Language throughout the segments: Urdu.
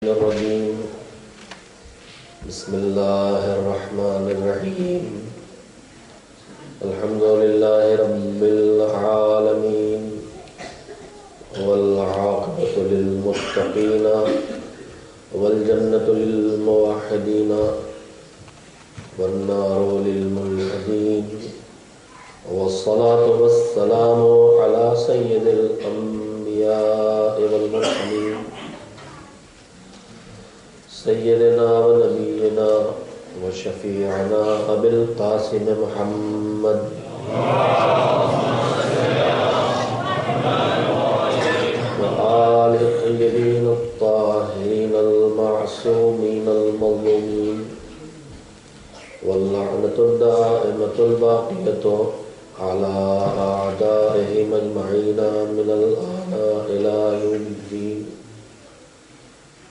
الرجيم بسم الله الرحمن الرحيم الحمد لله رب العالمين والعاقبة للمتقين والجنة للموحدين والنار للملحدين والصلاة والسلام على سيد الأنبياء والمرسلين سيدنا ونبينا وشفيعنا أبي القاسم محمد وآل الطيبين الطاهرين المعصومين المظلومين واللعنة الدائمة الباقية على أعدائهم أجمعين من الآن إلى يوم الدين.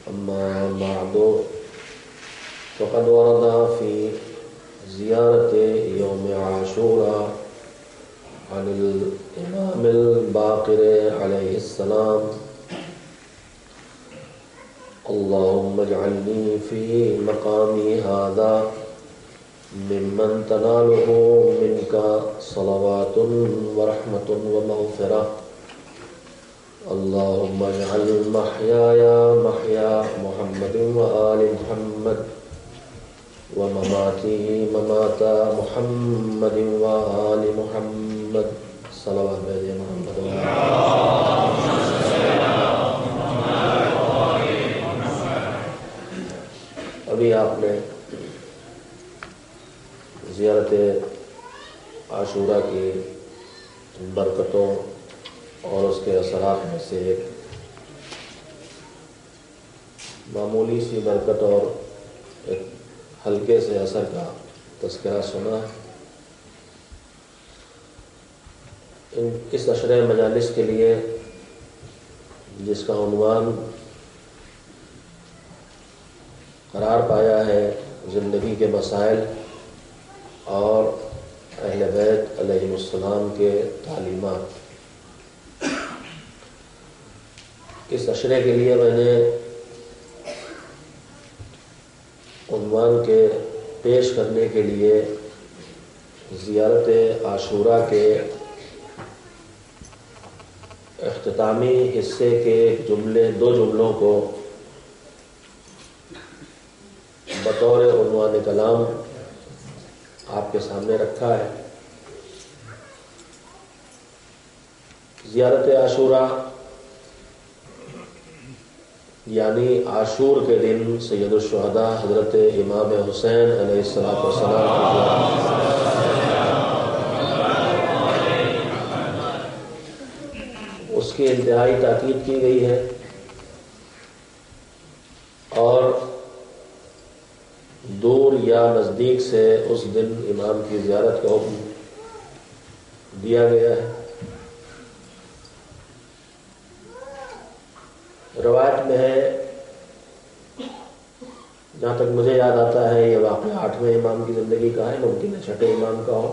أما بعد فقد ورد في زيارة يوم عاشوراء عن الإمام الباقر عليه السلام: اللهم اجعلني في مقامي هذا ممن تناله منك صلوات ورحمة ومغفرة. اللهم اجعل محياي محيا محمد وآل محمد ومماتي ممات محمد وآل محمد صلوات محمد. ابھی آپ نے زیارت عاشوراء کی برکتوں اور اس کے اثرات میں سے ایک معمولی سی برکت اور ایک ہلکے سے اثر کا تذکرہ سنا. اس عشرہ مجالس کے لیے جس کا عنوان قرار پایا ہے زندگی کے مسائل اور اہل بیت علیہم السلام کے تعلیمات، اس عشرے کے لیے میں نے عنوان کے پیش کرنے کے لیے زیارت عاشوراء کے اختتامی حصے کے دو جملوں کو بطور عنوان کلام آپ کے سامنے رکھا ہے. زیارت عاشوراء یعنی عاشور کے دن سید الشہداء حضرت امام حسین علیہ السلام اس کی انتہائی تاکید کی گئی ہے اور دور یا نزدیک سے اس دن امام کی زیارت کا حکم دیا گیا ہے. روایت میں ہے، جہاں تک مجھے یاد آتا ہے، یہ واقعہ 8ویں امام کی زندگی کا ہے، ممکن ہے 6 امام کا ہو.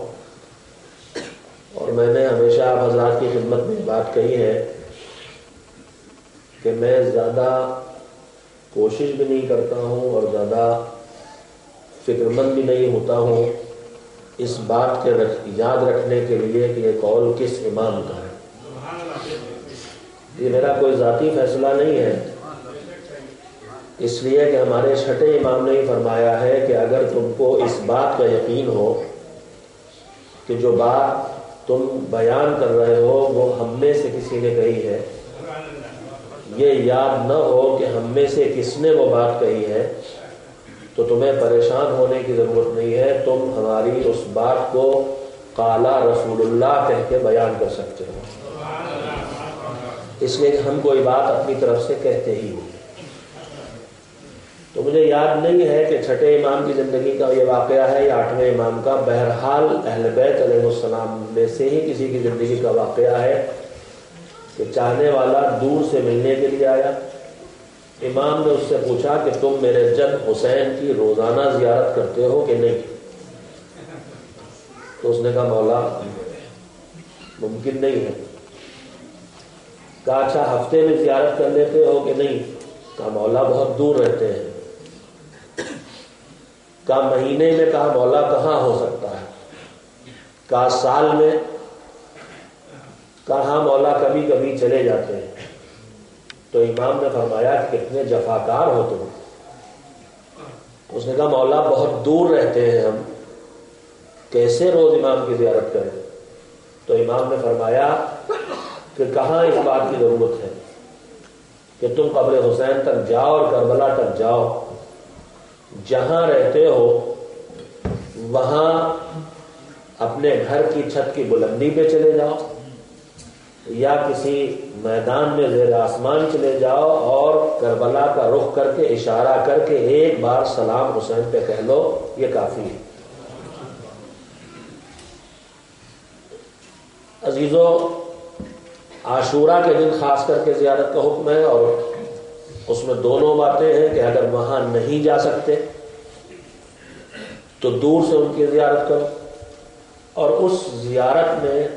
اور میں نے ہمیشہ آپ حضرات کی خدمت میں بات کہی ہے کہ میں زیادہ کوشش بھی نہیں کرتا ہوں اور زیادہ فکر مند بھی نہیں ہوتا ہوں اس بات کے یاد رکھنے کے لیے کہ یہ قول کس امام کا ہے. یہ میرا کوئی ذاتی فیصلہ نہیں ہے، اس لیے کہ ہمارے 6 امام نے ہی فرمایا ہے کہ اگر تم کو اس بات کا یقین ہو کہ جو بات تم بیان کر رہے ہو وہ ہم میں سے کسی نے کہی ہے، یہ یاد نہ ہو کہ ہم میں سے کس نے وہ بات کہی ہے، تو تمہیں پریشان ہونے کی ضرورت نہیں ہے. تم ہماری اس بات کو قال رسول اللہ کہہ کے بیان کر سکتے ہو، اس لیے کہ ہم کوئی بات اپنی طرف سے کہتے ہی نہیں. تو مجھے یاد نہیں ہے کہ 6 امام کی زندگی کا یہ واقعہ ہے یا 8ویں امام کا. بہرحال اہل بیت علیہ السلام میں سے ہی کسی کی زندگی کا واقعہ ہے کہ چاہنے والا دور سے ملنے کے لیے آیا. امام نے اس سے پوچھا کہ تم میرے جد حسین کی روزانہ زیارت کرتے ہو کہ نہیں؟ تو اس نے کہا مولا ممکن نہیں ہے. کہا اچھا ہفتے میں زیارت کر لیتے ہو کہ نہیں؟ کہا مولا بہت دور رہتے ہیں. کہا مہینے میں؟ کہا مولا کہاں ہو سکتا ہے. کہا سال میں؟ کہا مولا کبھی کبھی چلے جاتے ہیں. تو امام نے فرمایا کہ کتنے جفاکار ہو تم. اس نے کہا مولا بہت دور رہتے ہیں ہم، کیسے روز امام کی زیارت کریں؟ تو امام نے فرمایا کہ کہاں اس بات کی ضرورت ہے کہ تم قبر حسین تک جاؤ اور کربلا تک جاؤ. جہاں رہتے ہو وہاں اپنے گھر کی چھت کی بلندی پہ چلے جاؤ یا کسی میدان میں زیر آسمان چلے جاؤ اور کربلا کا رخ کر کے اشارہ کر کے ایک بار سلام حسین پہ کہہ لو، یہ کافی ہے. عزیزو، عاشورہ کے دن خاص کر کے زیارت کا حکم ہے، اور اس میں دونوں باتیں ہیں کہ اگر وہاں نہیں جا سکتے تو دور سے ان کی زیارت کرو. اور اس زیارت میں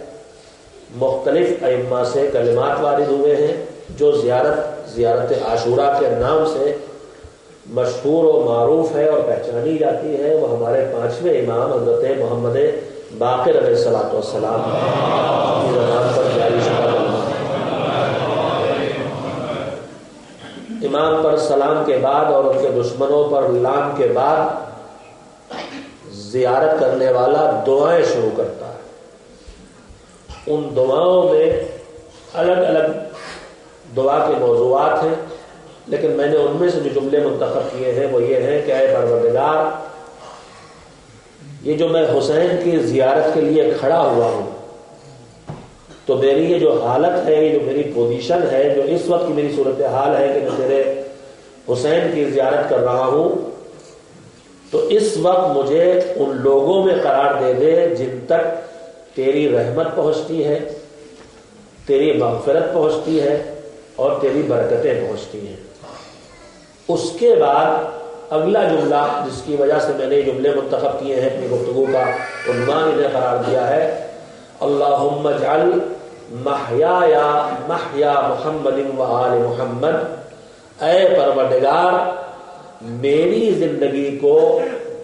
مختلف ائمہ سے کلمات وارد ہوئے ہیں. جو زیارت عاشورہ کے نام سے مشہور و معروف ہے اور پہچانی جاتی ہے، وہ ہمارے 5ویں امام حضرت محمد باقر علیہ الصلوۃ والسلام کی زبان پر جاری شدہ کلمہ ہے. امام پر سلام کے بعد اور ان کے دشمنوں پر لام کے بعد زیارت کرنے والا دعائیں شروع کرتا ہے. ان دعاؤں میں الگ الگ دعا کے موضوعات ہیں، لیکن میں نے ان میں سے جو جملے منتخب کیے ہیں وہ یہ ہیں کہ اے پروردگار، یہ جو میں حسین کی زیارت کے لیے کھڑا ہوا ہوں تو میری یہ جو حالت ہے، یہ جو میری پوزیشن ہے، جو اس وقت کی میری صورتحال ہے کہ میں تیرے حسین کی زیارت کر رہا ہوں، تو اس وقت مجھے ان لوگوں میں قرار دے دے جن تک تیری رحمت پہنچتی ہے، تیری مغفرت پہنچتی ہے اور تیری برکتیں پہنچتی ہیں. اس کے بعد اگلا جملہ جس کی وجہ سے میں نے یہ جملے منتخب کیے ہیں، اپنی گفتگو کا عنوان انہیں قرار دیا ہے، اللہم اجعل محیایا محیا محمد و آل محمد. اے پروردگار، میری زندگی کو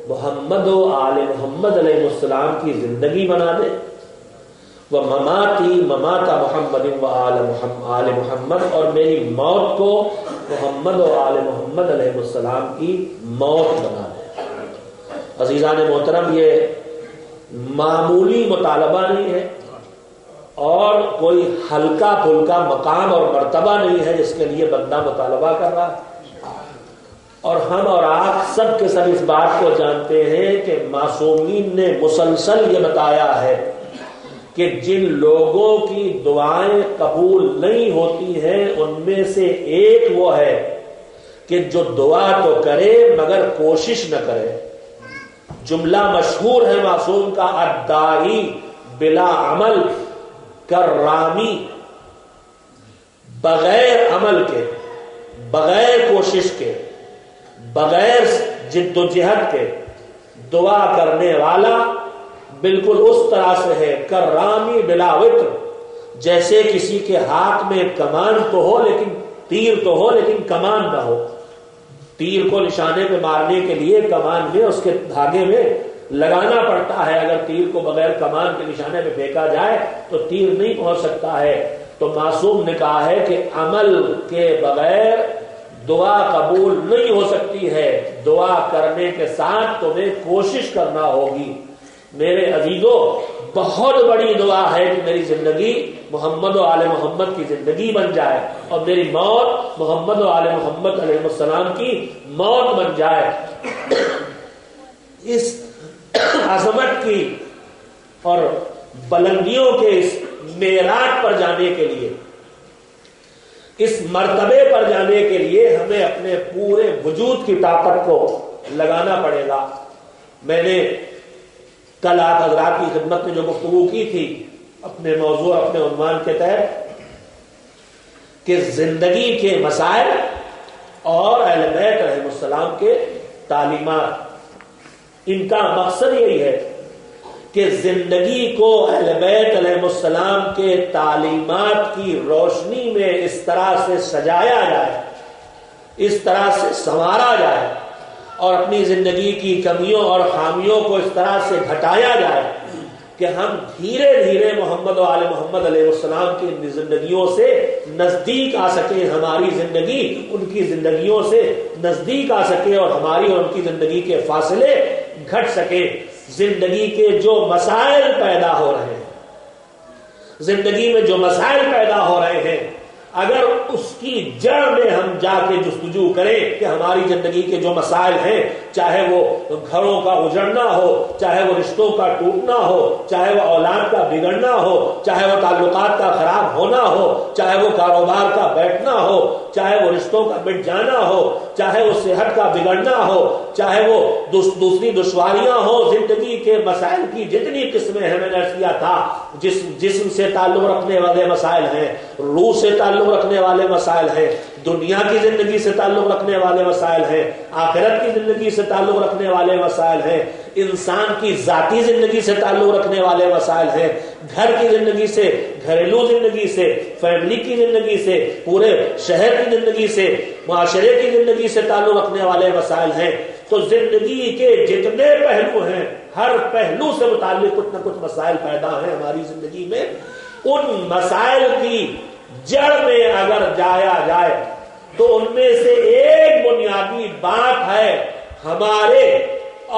محمد و آل محمد علیہ السلام کی زندگی بنا دے، وہ مماتی مماتا محمد و آل محمد، اور میری موت کو محمد و آل محمد علیہ السلام کی موت بنا دے. عزیزان محترم، یہ معمولی مطالبہ نہیں ہے اور کوئی ہلکا پھلکا مقام اور مرتبہ نہیں ہے جس کے لیے بندہ مطالبہ کر رہا ہے. اور ہم اور آپ سب کے سب اس بات کو جانتے ہیں کہ معصومین نے مسلسل یہ بتایا ہے کہ جن لوگوں کی دعائیں قبول نہیں ہوتی ہیں ان میں سے ایک وہ ہے کہ جو دعا تو کرے مگر کوشش نہ کرے. جملہ مشہور ہے معصوم کا، الداعی بلا عمل کرامی. بغیر عمل کے، بغیر کوشش کے، بغیر جد و جہد کے دعا کرنے والا بالکل اس طرح سے ہے کرامی بلا وطر، جیسے کسی کے ہاتھ میں کمان تو ہو لیکن تیر تو ہو لیکن کمان نہ ہو. تیر کو نشانے پہ مارنے کے لیے کمان میں اس کے دھاگے میں لگانا پڑتا ہے. اگر تیر کو بغیر کمان کے نشانے پہ پھینکا جائے تو تیر نہیں پہنچ سکتا ہے. تو معصوم نے کہا ہے کہ عمل کے بغیر دعا قبول نہیں ہو سکتی ہے. دعا کرنے کے ساتھ تمہیں کوشش کرنا ہوگی. میرے عزیزوں، بہت بڑی دعا ہے کہ میری زندگی محمد و آل محمد کی زندگی بن جائے اور میری موت محمد و آل محمد علیہ السلام کی موت بن جائے. اس عظمت کی اور بلندیوں کے اس معراج پر جانے کے لیے، اس مرتبے پر جانے کے لیے ہمیں اپنے پورے وجود کی طاقت کو لگانا پڑے گا. میں نے کل آپ حضرات کی خدمت میں جو گفتگو کی تھی اپنے موضوع، اپنے عنوان کے تحت، کہ زندگی کے مسائل اور اہل بیت علیہ السلام کے تعلیمات، ان کا مقصد یہی ہے کہ زندگی کو اہل بیت علیہ السلام کے تعلیمات کی روشنی میں اس طرح سے سجایا جائے اس طرح سے سنوارا جائے اور اپنی زندگی کی کمیوں اور خامیوں کو اس طرح سے گھٹایا جائے کہ ہم دھیرے دھیرے محمد و آل محمد علیہ السلام کی زندگیوں سے نزدیک آ سکے، ہماری زندگی ان کی زندگیوں سے نزدیک آ سکے اور ہماری اور ان کی زندگی کے فاصلے گھٹ سکے۔ زندگی کے جو مسائل پیدا ہو رہے ہیں، زندگی میں جو مسائل پیدا ہو رہے ہیں، اگر اس کی جڑ میں ہم جا کے جستجو کریں کہ ہماری زندگی کے جو مسائل ہیں، چاہے وہ گھروں کا اجڑنا ہو، چاہے وہ رشتوں کا ٹوٹنا ہو، چاہے وہ اولاد کا بگڑنا ہو، چاہے وہ تعلقات کا خراب ہونا ہو، چاہے وہ کاروبار کا بیٹھنا ہو، چاہے وہ رشتوں کا مٹ جانا ہو، چاہے وہ صحت کا بگڑنا ہو، چاہے وہ دوسری دشواریاں ہو، زندگی کے مسائل کی جتنی قسمیں ہیں، میں نے عرض کیا تھا، جسم سے تعلق رکھنے والے مسائل ہیں، روح سے تعلق رکھنے والے مسائل ہیں، دنیا کی زندگی سے تعلق رکھنے والے مسائل ہیں، آخرت کی زندگی سے تعلق رکھنے والے مسائل ہیں، انسان کی ذاتی زندگی سے تعلق رکھنے والے مسائل ہیں، گھر کی زندگی سے، گھریلو زندگی سے، فیملی کی زندگی سے، پورے شہر کی زندگی سے، معاشرے کی زندگی سے تعلق رکھنے والے مسائل ہیں۔ تو زندگی کے جتنے پہلو ہیں، ہر پہلو سے متعلق کچھ نہ کچھ مسائل پیدا ہیں ہماری زندگی میں۔ ان مسائل کی جڑ میں اگر جایا جائے تو ان میں سے ایک بنیادی بات ہے ہمارے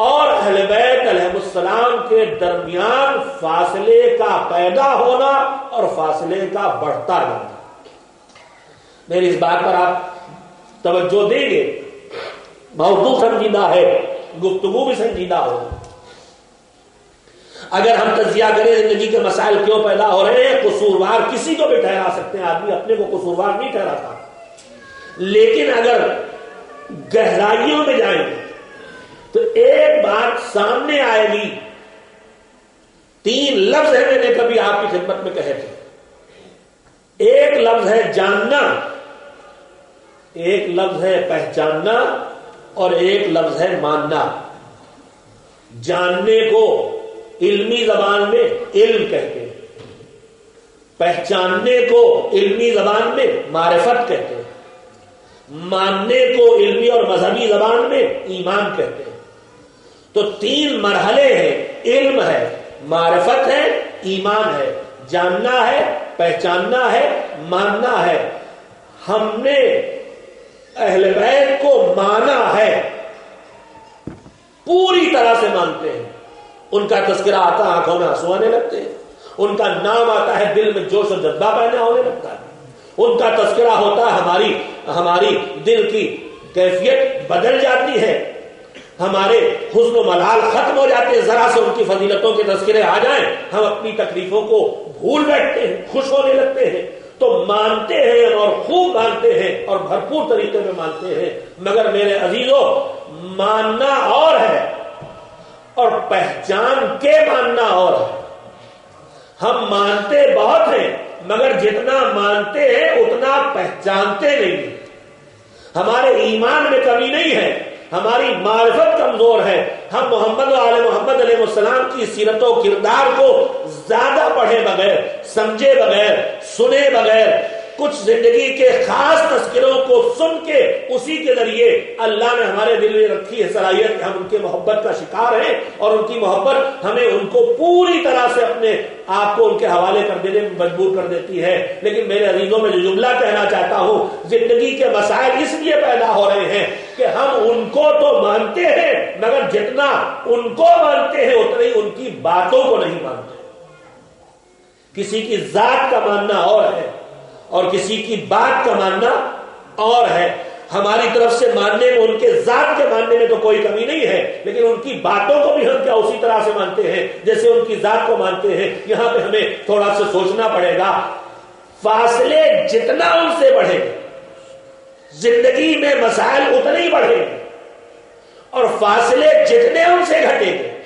اور اہل بیت علیہ السلام کے درمیان فاصلے کا پیدا ہونا اور فاصلے کا بڑھتا جانا۔ میری اس بات پر آپ توجہ دیں گے، موضوع سنجیدہ ہے، گفتگو بھی سنجیدہ ہوگی۔ اگر ہم تجزیہ کریں زندگی کے مسائل کیوں پیدا ہو رہے ہیں، قصوروار کسی کو بھی ٹھہرا سکتے ہیں، آدمی اپنے کو قصوروار نہیں ٹھہراتا، لیکن اگر گہرائیوں میں جائیں گے تو ایک بات سامنے آئے گی۔ 3 لفظ ہیں، میں نے کبھی آپ کی خدمت میں کہے تھے۔ ایک لفظ ہے جاننا، ایک لفظ ہے پہچاننا، اور ایک لفظ ہے ماننا۔ جاننے کو علمی زبان میں علم کہتے ہیں، پہچاننے کو علمی زبان میں معرفت کہتے ہیں، ماننے کو علمی اور مذہبی زبان میں ایمان کہتے ہیں۔ تو 3 مرحلے ہیں، علم ہے، معرفت ہے، ایمان ہے، جاننا ہے، پہچاننا ہے، ماننا ہے۔ ہم نے اہل بیت کو مانا ہے، پوری طرح سے مانتے ہیں۔ ان کا تذکرہ آتا ہے آنکھوں میں آنسو آنے لگتے ہیں، ان کا نام آتا ہے دل میں جوش و جذبہ پیدا ہونے لگتا ہے، ان کا تذکرہ ہوتا ہے ہماری دل کی کیفیت بدل جاتی ہے، ہمارے حزن و ملال ختم ہو جاتے ہیں۔ ذرا سے ان کی فضیلتوں کے تذکرے آ جائیں، ہم اپنی تکلیفوں کو بھول بیٹھتے ہیں، خوش ہونے لگتے ہیں۔ تو مانتے ہیں اور خوب مانتے ہیں اور بھرپور طریقے میں مانتے ہیں، مگر میرے عزیزوں ماننا اور ہے اور پہچان کے ماننا اور ہے۔ ہم مانتے بہت ہیں مگر جتنا مانتے ہیں اتنا پہچانتے نہیں ہیں۔ ہمارے ایمان میں کمی نہیں ہے، ہماری معرفت کمزور ہے۔ ہم محمد و آل محمد علیہ السلام کی سیرت و کردار کو زیادہ پڑھے بغیر، سمجھے بغیر، سنے بغیر، کچھ زندگی کے خاص تذکروں کو سن کے اسی کے ذریعے اللہ نے ہمارے دل میں رکھی ہے صلاحیت کہ ہم ان کے محبت کا شکار ہیں، اور ان کی محبت ہمیں ان کو پوری طرح سے اپنے آپ کو ان کے حوالے کر دینے میں مجبور کر دیتی ہے۔ لیکن میرے عزیزوں میں جو جملہ کہنا چاہتا ہوں، زندگی کے مسائل اس لیے پیدا ہو رہے ہیں کہ ہم ان کو تو مانتے ہیں مگر جتنا ان کو مانتے ہیں اتنا ہی ان کی باتوں کو نہیں مانتے۔ کسی کی ذات کا ماننا اور ہے اور کسی کی بات کا ماننا اور ہے۔ ہماری طرف سے ماننے میں، ان کے ذات کے ماننے میں تو کوئی کمی نہیں ہے، لیکن ان کی باتوں کو بھی ہم کیا اسی طرح سے مانتے ہیں جیسے ان کی ذات کو مانتے ہیں؟ یہاں پہ ہمیں تھوڑا سا سوچنا پڑے گا۔ فاصلے جتنا ان سے بڑھیں گے، زندگی میں مسائل اتنے ہی بڑھیں گے، اور فاصلے جتنے ان سے گھٹیں گے،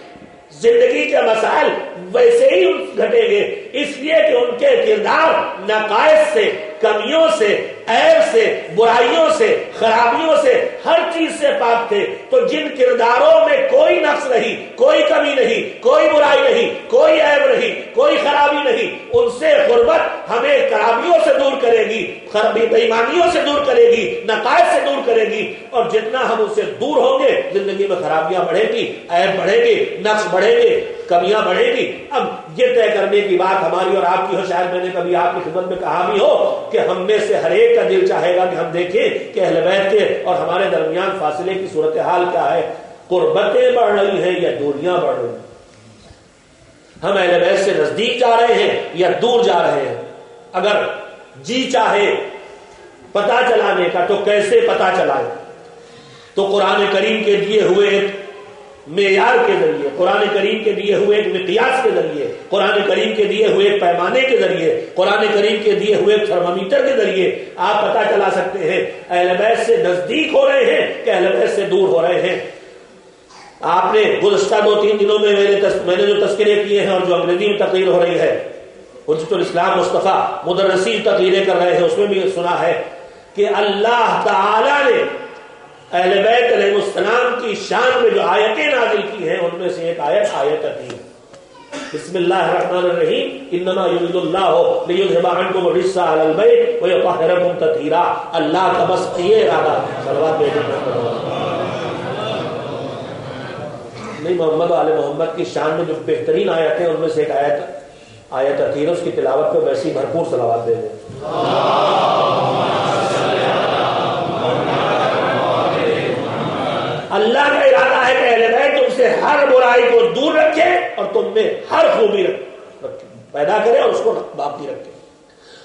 زندگی کے مسائل ویسے ہی گھٹیں گے، اس لیے کہ ان کے کردار نقائص سے، کمیوں سے، عیب سے، برائیوں سے، خرابیوں سے، ہر چیز سے پاک تھے، تو جن کرداروں میں کوئی نقص نہیں، کوئی کمی نہیں، کوئی برائی نہیں، کوئی عیب نہیں، کوئی خرابی نہیں، ان سے قربت ہمیں خرابیوں سے دور کرے گی، بے ایمانیوں سے دور کرے گی، نقائص سے دور کرے گی، اور جتنا ہم اس سے دور ہوں گے زندگی میں خرابیاں بڑھیں گی، عیب بڑھیں گے، نقص بڑھیں گے، کمیاں بڑھیں گی۔ اب یہ طے کرنے کی بات ہماری اور آپ کی ہو، شاید میں نے کبھی آپ کی خدمت میں کہا بھی ہو کہ ہم میں سے ہر ایک کا دل چاہے گا کہ ہم دیکھیں کہ اہل بیت کے اور ہمارے درمیان فاصلے کی صورتحال کیا ہے، قربتیں بڑھ رہی ہیں یا دوریاں بڑھ رہی ہیں، ہم اہل بیت سے نزدیک جا رہے ہیں یا دور جا رہے ہیں۔ اگر جی چاہے پتہ چلانے کا تو کیسے پتہ چلائے؟ تو قرآن کریم کے دیے ہوئے ایک معیار کے ذریعے، قرآن کریم کے دیے ہوئے ایک مقیاس کے ذریعے، قرآن کریم کے دیے ہوئے ایک پیمانے کے ذریعے، قرآن کریم کے دیے ہوئے ایک تھرمامیٹر کے ذریعے آپ پتہ چلا سکتے ہیں اہل بیت سے نزدیک ہو رہے ہیں کہ اہل بیت سے دور ہو رہے ہیں۔ آپ نے گزشتہ 2-3 دنوں میں میں نے جو تذکرے کیے ہیں اور جو انگریزی میں تقریر ہو رہی ہے، حجت الاسلام مصطفیٰ مدرسی تقریریں کر رہے ہیں، اس میں بھی سنا ہے کہ اللہ تعالی نے اہل بیت علیہ السلام کی شان میں جو آیتیں نازل کی ہیں ان میں سے ایک آیت عتیق، بسم اللہ الرحمن الرحیم، انما یرید اللہ لیذھب عنکم الرجس اہل البیت ویطہرکم تطہیرا۔ اللہ کا بس یہ ارادہ، صلوات بھیجنا نہیں، محمد و آل محمد کی شان میں جو بہترین آیت ہے ان میں سے ایک آیت عتیق، اس کی تلاوت پہ ویسی بھرپور صلوات دے دیں۔ اللہ کا ارادہ ہے کہ اہل بیت تم سے ہر برائی کو دور رکھے اور تم میں ہر خوبی پیدا کرے اور اس کو باقی رکھے،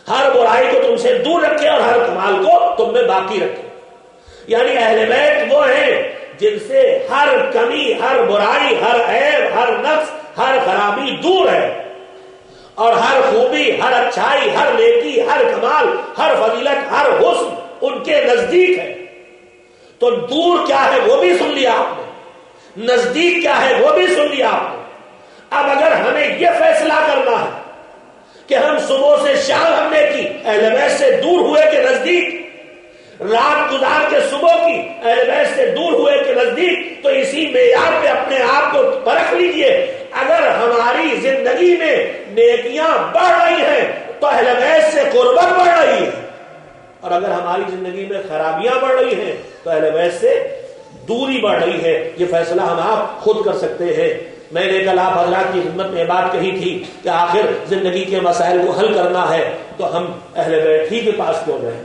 ہر برائی کو تم سے دور رکھے اور ہر کمال کو تم میں باقی رکھے۔ یعنی اہل بیت وہ ہیں جن سے ہر کمی، ہر برائی، ہر عیب، ہر نقص، ہر خرابی دور ہے، اور ہر خوبی، ہر اچھائی، ہر نیکی، ہر کمال، ہر فضیلت، ہر حسن ان کے نزدیک ہے۔ تو دور کیا ہے وہ بھی سن لیا آپ نے، نزدیک کیا ہے وہ بھی سن لیا آپ نے۔ اب اگر ہمیں یہ فیصلہ کرنا ہے کہ ہم صبح سے شام ہم نے کی اہل بیت سے دور ہوئے کہ نزدیک، رات گزار کے صبح کی اہل بیت سے دور ہوئے کہ نزدیک، تو اسی معیار پہ اپنے آپ کو پرکھ لیجئے۔ اگر ہماری زندگی میں نیکیاں بڑھ رہی ہیں تو اہل بیت سے قربت بڑھ رہی ہے، اور اگر ہماری زندگی میں خرابیاں بڑھ رہی ہیں تو اہل بیت سے دوری بڑھ رہی ہے۔ یہ فیصلہ ہم آپ خود کر سکتے ہیں۔ میں نے کل آپ حضرات کی خدمت میں بات کہی تھی کہ آخر زندگی کے مسائل کو حل کرنا ہے تو ہم اہل بیت ہی کے پاس کیوں جائیں۔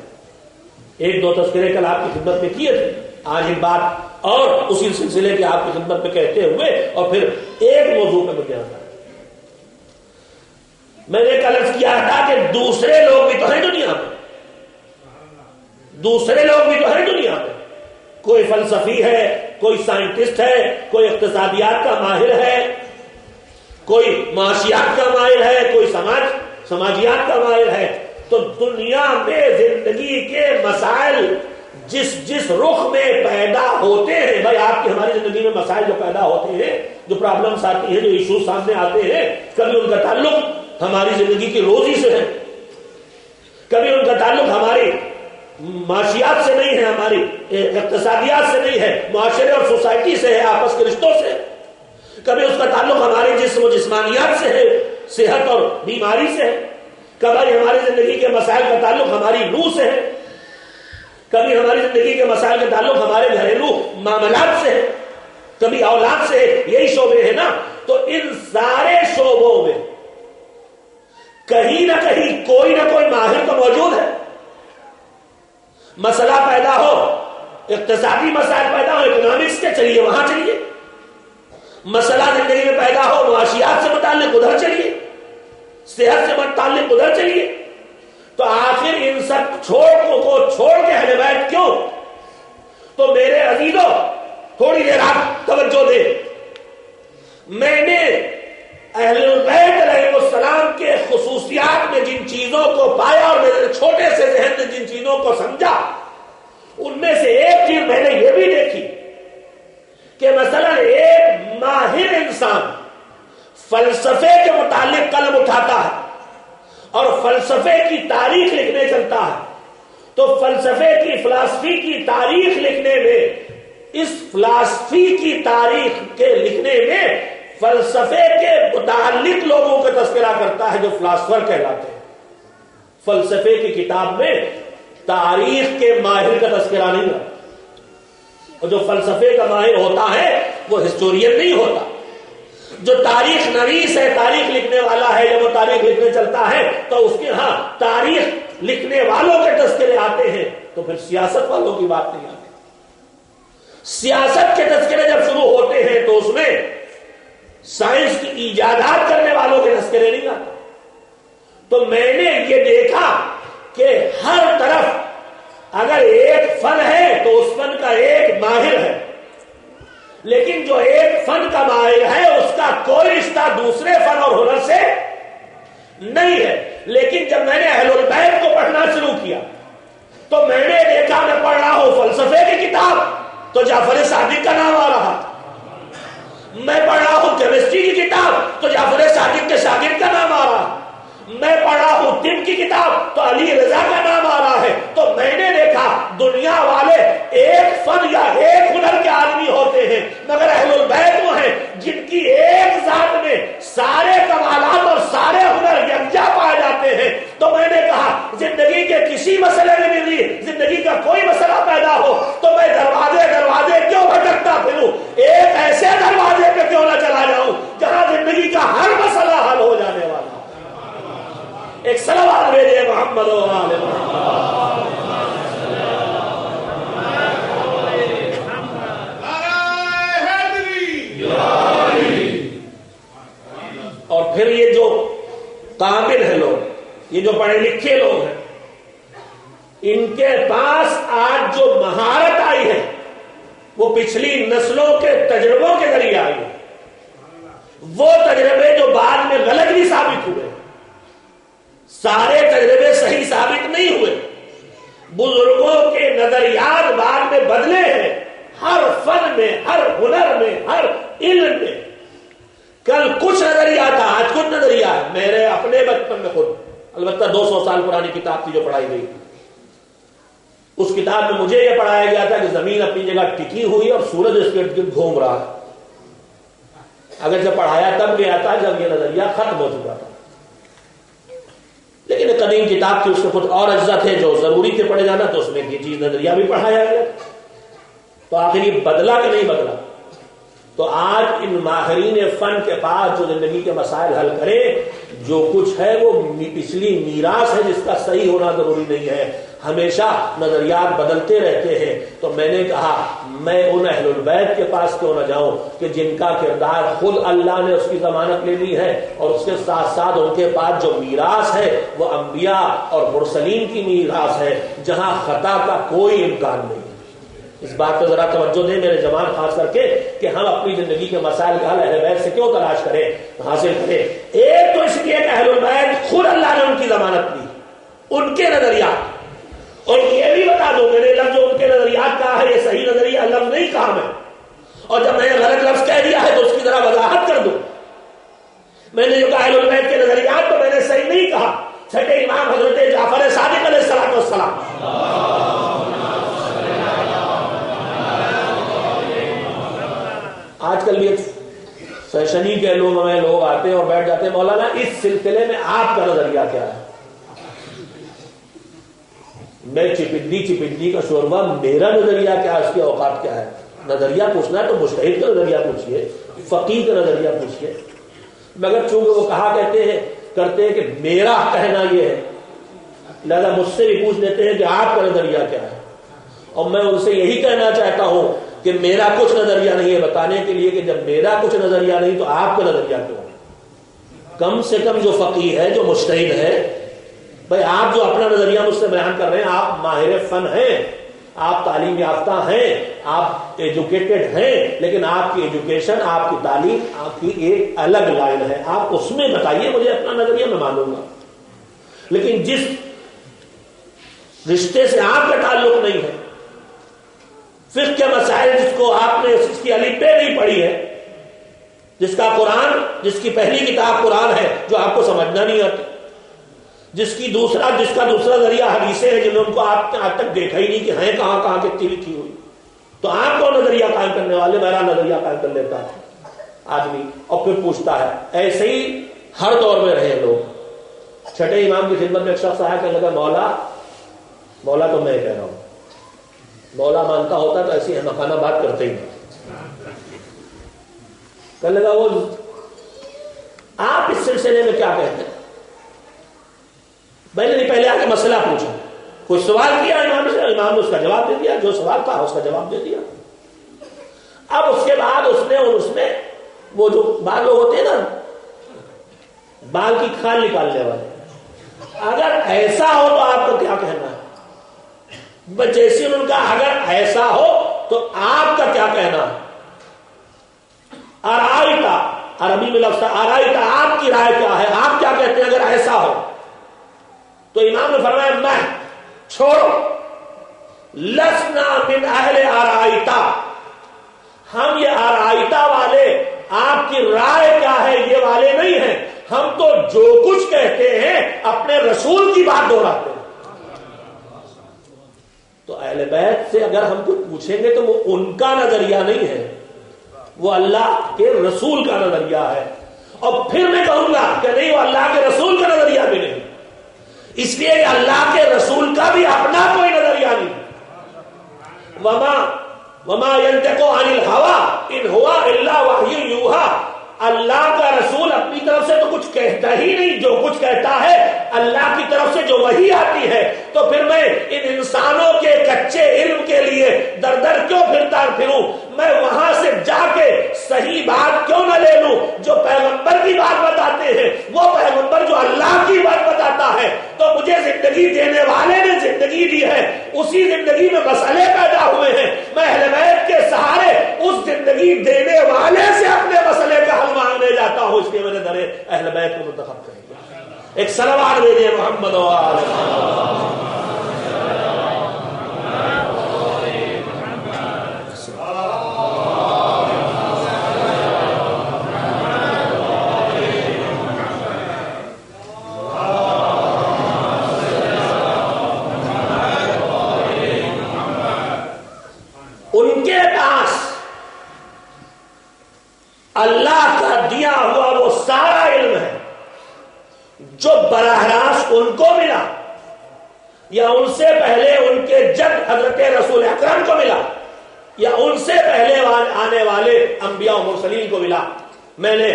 1-2 تذکرے کل آپ کی خدمت میں کیے تھے، آج ایک بات اور اسی سلسلے کے آپ کی خدمت میں کہتے ہوئے اور پھر ایک موضوع پہ مجھے آتا ہے۔ میں نے کل عرض کیا تھا کہ دوسرے لوگ بھی تو ہیں دنیا میں، دوسرے لوگ بھی تو ہیں دنیا میں، کوئی فلسفی ہے، کوئی سائنٹسٹ ہے، کوئی اقتصادیات کا ماہر ہے، کوئی معاشیات کا ماہر ہے، کوئی سماجیات کا ماہر ہے۔ تو دنیا میں زندگی کے مسائل جس رخ میں پیدا ہوتے ہیں، بھائی آپ کی ہماری زندگی میں مسائل جو پیدا ہوتے ہیں، جو پرابلمس آتی ہیں، جو ایشوز سامنے آتے ہیں، کبھی ان کا تعلق ہماری زندگی کی روزی سے ہے، کبھی ان کا تعلق ہماری معاشیات سے نہیں ہے، ہماری اقتصادیات سے نہیں ہے، معاشرے اور سوسائٹی سے ہے، آپس کے رشتوں سے، کبھی اس کا تعلق ہمارے جسم و جسمانیات سے ہے، صحت اور بیماری سے ہے، کبھی ہماری زندگی کے مسائل کا تعلق ہماری روح سے ہے، کبھی ہماری زندگی کے مسائل کا تعلق ہمارے گھریلو معاملات سے ہے، کبھی اولاد سے ہے، یہی شعبے ہیں نا۔ تو ان سارے شعبوں میں کہیں نہ کہیں کوئی نہ کوئی ماہر تو موجود ہے۔ مسئلہ پیدا ہو، اقتصادی مسائل پیدا ہو، اکنامکس کے چلیے وہاں چلیے، مسئلہ زندگی میں پیدا ہو معاشیات سے متعلق ادھر چلیے، صحت سے متعلق ادھر چلیے۔ تو آخر ان سب کو چھوڑ کے اہل بیت کیوں؟ تو میرے عزیزوں تھوڑی دیر آپ توجہ دیں، میں نے اہل بیت علیہ السلام کے خصوصیات میں جن چیزوں کو پایا اور میرے چھوٹے سے ذہن میں جن چیزوں کو سمجھا، ان میں سے ایک چیز میں نے یہ بھی دیکھی کہ مثلا ایک ماہر انسان فلسفے کے متعلق قلم اٹھاتا ہے اور فلسفے کی تاریخ لکھنے چلتا ہے، تو فلسفے کی فلسفی کی تاریخ لکھنے میں، اس فلسفی کی تاریخ کے لکھنے میں فلسفے کے متعلق لوگوں کا تذکرہ کرتا ہے جو فلاسفر کہلاتے ہیں. فلسفے کی کتاب میں تاریخ کے ماہر کا تذکرہ نہیں ہوتا، اور جو فلسفے کا ماہر ہوتا ہے وہ ہسٹورین نہیں ہوتا. جو تاریخ نویس ہے، تاریخ لکھنے والا ہے، جب وہ تاریخ لکھنے چلتا ہے تو اس کے ہاں تاریخ لکھنے والوں کے تذکرے آتے ہیں، تو پھر سیاست والوں کی بات نہیں آتی. سیاست کے تذکرے جب شروع ہوتے ہیں تو اس میں سائنس کی ایجادات کرنے والوں کے تذکرے نہیں آتے. تو میں نے یہ دیکھا کہ ہر طرف اگر ایک فن ہے تو اس فن کا ایک ماہر ہے، لیکن جو ایک فن کا ماہر ہے اس کا کوئی رشتہ دوسرے فن اور ہنر سے نہیں ہے. لیکن جب میں نے اہل البیت کو پڑھنا شروع کیا تو میں نے دیکھا، میں پڑھ رہا ہوں فلسفے کی کتاب تو جعفر صادق کا نام آ رہا، میں پڑھ رہا ہوں کیمسٹری کی کتاب تو جعفر صادق کے شاگرد کا نام آ رہا، میں پڑھ رہا ہوں طب کی کتاب تو علی رضا کا نام آ رہا ہے. تو میں نے دیکھا دنیا والے ایک فن یا ایک ہنر کے آدمی ہوتے ہیں، مگر اہل البیت وہ ہیں جن کی ایک ذات میں سارے کمالات اور سارے ہنر یکجا پائے جاتے ہیں. تو میں نے کہا زندگی کے کسی مسئلے میں بھی، زندگی کا کوئی مسئلہ پیدا ہو تو میں دروازے دروازے کیوں بھٹکتا پھروں، ایک ایسے دروازے پہ کیوں نہ چلا جاؤں جہاں زندگی کا ہر مسئلہ حل ہو جانے والا. ایک صلوات بھیجے محمد و آل محمد. اور پھر یہ جو قابل ہیں لوگ، یہ جو پڑھے لکھے لوگ ہیں، ان کے پاس آج جو مہارت آئی ہے وہ پچھلی نسلوں کے تجربوں کے ذریعے آئی ہے. وہ تجربے جو بعد میں غلط بھی ثابت ہوئے، سارے تجربے صحیح ثابت نہیں ہوئے. بزرگوں کے نظریات بعد میں بدلے ہیں، ہر فن میں، ہر ہنر میں، ہر علم میں. کل کچھ نظریہ تھا، آج کچھ نظریہ ہے. میرے اپنے بچپن میں خود، البتہ 200 سال پرانی کتاب تھی جو پڑھائی گئی، اس کتاب میں مجھے یہ پڑھایا گیا تھا کہ زمین اپنی جگہ ٹکی ہوئی اور سورج اس کے ارد گرد گھوم رہا ہے. اگر جب پڑھایا تب گیا تھا جب یہ نظریہ ختم ہو چکا تھا. لیکن قدیم کتاب کی اس کے کچھ اور اجزاء تھے جو ضروری تھے پڑھے جانا، تو اس میں یہ چیز نظریہ بھی پڑھایا گیا. تو آخر یہ بدلا کہ نہیں بدلا؟ تو آج ان ماہرین فن کے پاس جو زندگی کے مسائل حل کرے، جو کچھ ہے وہ پچھلی میراث ہے جس کا صحیح ہونا ضروری نہیں ہے. ہمیشہ نظریات بدلتے رہتے ہیں. تو میں نے کہا میں ان اہل البیت کے پاس کیوں نہ جاؤں کہ جن کا کردار خود اللہ نے اس کی ضمانت لے لی ہے، اور اس کے ساتھ ساتھ ان کے پاس جو میراث ہے وہ انبیاء اور مرسلین کی میراث ہے، جہاں خطا کا کوئی امکان نہیں. اس بات پہ ذرا توجہ دیں میرے جوان، خاص کر کے کہ ہم اپنی زندگی کے مسائل کا حل اہل بیت سے کیوں تلاش کریں، حاصل کریں. ایک تو اس لیے کہ اہل البیت خود اللہ نے ان کی ضمانت لی، ان کے نظریات. اور یہ بھی بتا دوں، میں نے لفظ جو ان کے نظریات کہا ہے یہ صحیح نظریہ لفظ نہیں کہا میں، اور جب میں نے غلط لفظ کہہ دیا ہے تو اس کی ذرا وضاحت کر دوں. میں نے جو کہا اہل البیت کے نظریات تو میں نے صحیح نہیں کہا. چھٹے امام حضرت جعفر صادق علیہ السلام، آج کل بھی فیشنی کے لوگ آتے ہیں اور بیٹھ جاتے ہیں، مولانا اس سلسلے میں آپ کا نظریہ کیا ہے؟ میں چپندی کا شوربہ، میرا نظریہ کیا ہے، اس کے اوقات کیا ہے؟ نظریہ پوچھنا ہے تو مجتہد کا نظریہ پوچھیے، فقیہ کا نظریہ پوچھیے. مگر چونکہ وہ کہا کرتے ہیں کہ میرا کہنا یہ ہے، لہذا مجھ سے بھی پوچھ لیتے ہیں کہ آپ کا نظریہ کیا ہے. اور میں ان سے یہی کہنا چاہتا ہوں کہ میرا کچھ نظریہ نہیں ہے، بتانے کے لیے کہ جب میرا کچھ نظریہ نہیں تو آپ کا نظریہ کیوں ہے؟ کم سے کم جو فقیہ ہے، جو مجتہد ہے، بھائی آپ جو اپنا نظریہ مجھ سے بیان کر رہے ہیں، آپ ماہر فن ہیں، آپ تعلیم یافتہ ہیں، آپ ایجوکیٹڈ ہیں، لیکن آپ کی ایجوکیشن، آپ کی تعلیم، آپ کی ایک الگ لائن ہے. آپ اس میں بتائیے، مجھے اپنا نظریہ میں مانوں گا. لیکن جس رشتے سے آپ کا تعلق نہیں ہے، فقہ کے مسائل جس کو آپ نے اس کی الف بے نہیں پڑھی ہے، جس کا قرآن، جس کی پہلی کتاب قرآن ہے، جو آپ کو سمجھنا نہیں آتی، جس کا دوسرا ذریعہ حدیثیں ہیں جنہوں کو آپ نے آج تک دیکھا ہی نہیں کہ ہیں کہاں کتنی لکھی ہوئی، تو آپ کو نظریہ قائم کرنے والے میرا نظریہ قائم کر لیتا ہے آدمی اور پھر پوچھتا ہے. ایسے ہی ہر دور میں رہے لوگ. چھٹے امام کی خدمت میں ایک شخص آیا کہنے لگا مولا تو میں کہہ رہا ہوں، مولا مانتا ہوتا تو ایسی احمقانہ بات کرتے ہی نہیں. کہنے لگا وہ آپ اس سلسلے میں کیا کہتے ہیں؟ پہلے آ کے مسئلہ پوچھا، کوئی سوال کیا امام نے اس کا جواب دے دیا، جو سوال تھا اس کا جواب دے دیا. اب اس کے بعد اس نے وہ جو بال لوگ ہوتے ہیں نا بال کی کھال نکالنے والے، اگر ایسا ہو تو آپ کو کیا کہنا ہے؟ جیسے انہوں نے کہا اگر ایسا ہو تو آپ کا کیا کہنا ہے؟ آرائیتا، عربی میں لفظ آرائیتا، آپ کی رائے کیا ہے، آپ کیا کہتے ہیں اگر ایسا ہو؟ تو امام نے فرمایا میں چھوڑو، لسنا من اہل آرائیتا، ہم یہ آرائیتا والے آپ کی رائے کیا ہے یہ والے نہیں ہیں، ہم تو جو کچھ کہتے ہیں اپنے رسول کی بات دہراتے ہیں. تو اہل بیت سے اگر ہم کچھ پوچھیں گے تو وہ ان کا نظریہ نہیں ہے، وہ اللہ کے رسول کا نظریہ ہے. اور پھر میں کہوں گا کہ نہیں وہ اللہ کے رسول کا نظریہ بھی نہیں، اس لیے کہ اللہ کے رسول کا بھی اپنا کوئی نظریہ نہیں. وما ينطق عن الهوى ان هو الا وحی یوحى، اللہ کا رسول اپنی طرف سے تو کچھ کہتا ہی نہیں، جو کچھ کہتا ہے اللہ کی طرف سے جو وحی آتی ہے. تو پھر میں ان انسانوں کے کچے علم کے لیے در در کیوں پھروں؟ میں وہاں سے جا کے صحیح بات کیوں نہ لے لوں؟ جو پیغمبر کی بات بتاتے ہیں، وہ پیغمبر جو اللہ کی بات بتاتا ہے، تو مجھے زندگی دینے والے نے زندگی دی ہے، اسی زندگی میں مسئلے پیدا ہوئے ہیں، میں اہل بیت کے سہارے اس زندگی دینے والے سے اپنے مسئلے کا حل مانگنے جاتا ہوں. اس لیے میں نے درے اہل بیت کو منتخب کر دیا. ایک صلوات دے دیں محمد و آل محمد. ان کے پاس اللہ کا دیا ہوا وہ سارا علم ہے جو براہ راست ان کو ملا یا ان سے پہلے ان کے جد حضرت رسول اکرم کو ملا یا ان سے پہلے آنے والے انبیاء و مرسلین کو ملا. میں نے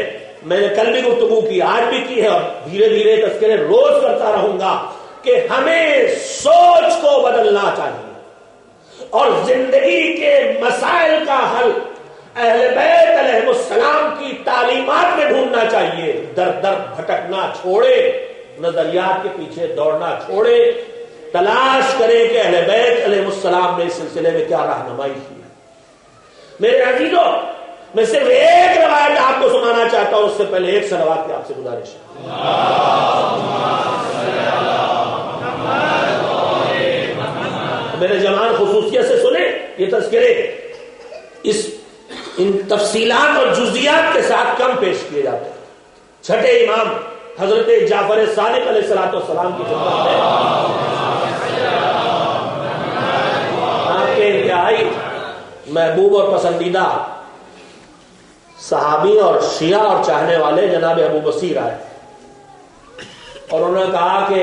کل بھی گفتگو کی، آج بھی کی ہے، اور دھیرے دھیرے تذکرے روز کرتا رہوں گا کہ ہمیں سوچ کو بدلنا چاہیے اور زندگی کے مسائل کا حل اہل بیت علیہ السلام کی تعلیمات میں ڈھونڈنا چاہیے. در در بھٹکنا چھوڑے، نظریات کے پیچھے دوڑنا چھوڑے، تلاش کریں کہ اہل بیت علیہ السلام نے اس سلسلے میں کیا رہنمائی کی ہے. میرے عزیزوں، میں صرف ایک روایت آپ کو سنانا چاہتا ہوں، اس سے پہلے ایک سلوات کی آپ سے گزارش ہے. میرے جوان خصوصیت سے سنیں، یہ تذکرے ان تفصیلات اور جزیات کے ساتھ کم پیش کیے جاتے ہیں. چھٹے امام حضرت جعفر صادق علیہ الصلوۃ والسلام کی خدمت میں آپ کے انتہائی محبوب اور پسندیدہ صحابی اور شیعہ اور چاہنے والے جناب ابو بصیر آئے اور انہوں نے کہا کہ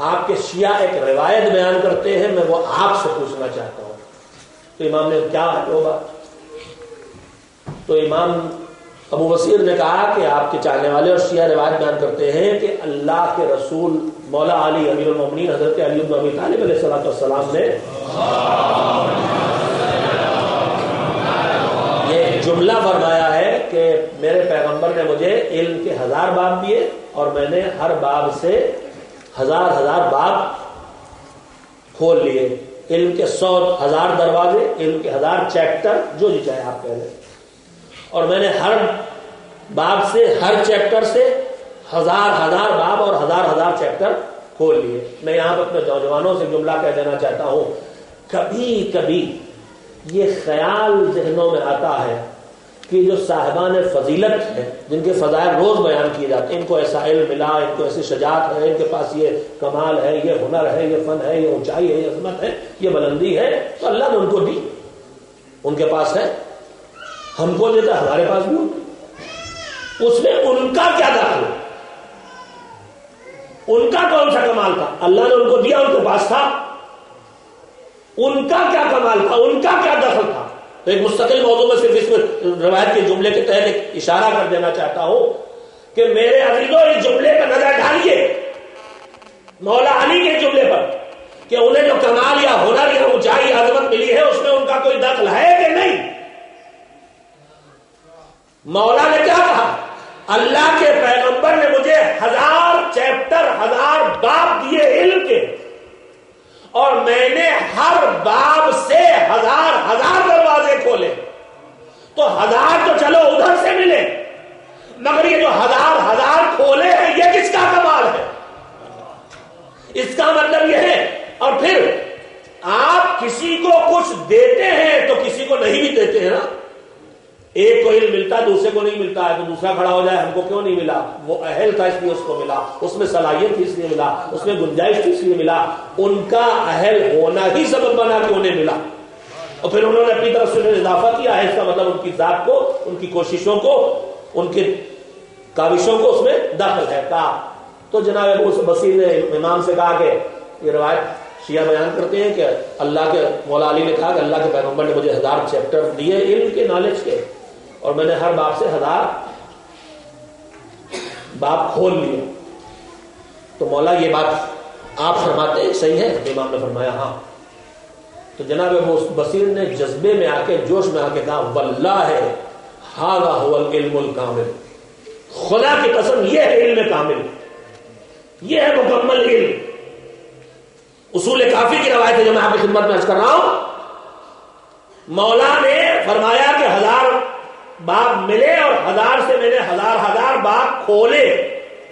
آپ کے شیعہ ایک روایت بیان کرتے ہیں، میں وہ آپ سے پوچھنا چاہتا ہوں. تو امام نے کیا ہوگا؟ تو امام ابو بصیر نے کہا کہ آپ کے چاہنے والے اور شیعہ روایت بیان کرتے ہیں کہ اللہ کے رسول مولا علی امیر المومنین حضرت علی بن ابی طالب علیہ الصلوۃ والسلام نے یہ جملہ فرمایا ہے کہ میرے پیغمبر نے مجھے علم کے 1000 باب دیے اور میں نے ہر باب سے 1000 باب کھول لیے. علم کے 100,000 دروازے، علم کے 1000 چیپٹر، جو جی چاہے آپ کہہ لیں، اور میں نے ہر باب سے، ہر چیپٹر سے 1000 باب اور 1000 چیپٹر کھول لیے. میں یہاں پر اپنے نوجوانوں سے جملہ کہہ دینا چاہتا ہوں، کبھی کبھی یہ خیال ذہنوں میں آتا ہے کہ جو صاحبان فضیلت ہیں، جن کے فضائل روز بیان کیے جاتے ہیں، ان کو ایسا علم ملا، ان کو ایسی شجاعت ہے، ان کے پاس یہ کمال ہے، یہ ہنر ہے، یہ فن ہے، یہ اونچائی ہے، یہ عظمت ہے، یہ بلندی ہے، تو اللہ نے ان کو دی، ان کے پاس ہے، ہم کو دیتا، ہمارے پاس بھی ہو۔ اس میں ان کا کیا دخل؟ ان کا کون سا کمال تھا؟ اللہ نے ان کو دیا، ان کے پاس تھا، ان کا کیا کمال تھا، ان کا کیا دخل تھا؟ تو ایک مستقل موضوع میں صرف اس میں روایت کے جملے کے تحت ایک اشارہ کر دینا چاہتا ہوں کہ میرے عزیزوں اس جملے پر نظر ڈالیے، مولا علی کے جملے پر، کہ انہیں جو کمال یا ہنر یا اونچائی عظمت ملی ہے اس میں ان کا کوئی دخل ہے کہ نہیں؟ مولا نے کیا کہا؟ اللہ کے پیغمبر نے مجھے 1000 چیپٹر 1000 باب دیے علم کے، اور میں نے ہر باب سے 1000 دروازے کھولے، تو 1000 تو چلو ادھر سے ملے، مگر یہ جو 1000 کھولے ہیں یہ کس کا کمال ہے؟ اس کا مطلب یہ ہے، اور پھر آپ کسی کو کچھ دیتے ہیں تو کسی کو نہیں بھی دیتے ہیں نا۔ ایک کو علم ملتا ہے دوسرے کو نہیں ملتا ہے، تو دوسرا کھڑا ہو جائے ہم کو کیوں نہیں ملا؟ وہ اہل تھا اس لیے اس کو ملا، اس میں صلاحیت تھی اس لیے ملا، اس میں گنجائش تھی اس لیے ملا، ان کا اہل ہونا ہی سبب بنا کہ انہیں ملا، اور پھر انہوں نے اپنی طرف سے اضافہ کیا ہے، اس کا مطلب ان کی ذات کو، ان کی کوششوں کو، ان کے کاوشوں کو اس میں دخل ہے کہا۔ تو جناب ابو بصیر نے امام سے کہا کہ یہ روایت شیعہ بیان کرتے ہیں کہ اللہ کے مولا علی نے کہا کہ اللہ کے پیغمبر نے مجھے 1000 چیپٹر دیے علم کے، نالج کے، اور میں نے ہر باب سے 1000 باب کھول لیے۔ تو مولا یہ بات آپ فرماتے ہیں صحیح ہے؟ امام نے فرمایا ہاں۔ تو جناب ابو بصیر نے جذبے میں آ کے، جوش میں آ کے کہا واللہ ھذا ھو العلم الکامل، خدا کی قسم یہ ہے علم کامل، یہ ہے مکمل علم۔ اصول کافی کی روایت ہے جو میں آپ کی خدمت میں عرض کر رہا ہوں، مولا نے فرمایا کہ 1000 باب ملے، اور 1000 سے میں نے 1000 باب کھولے۔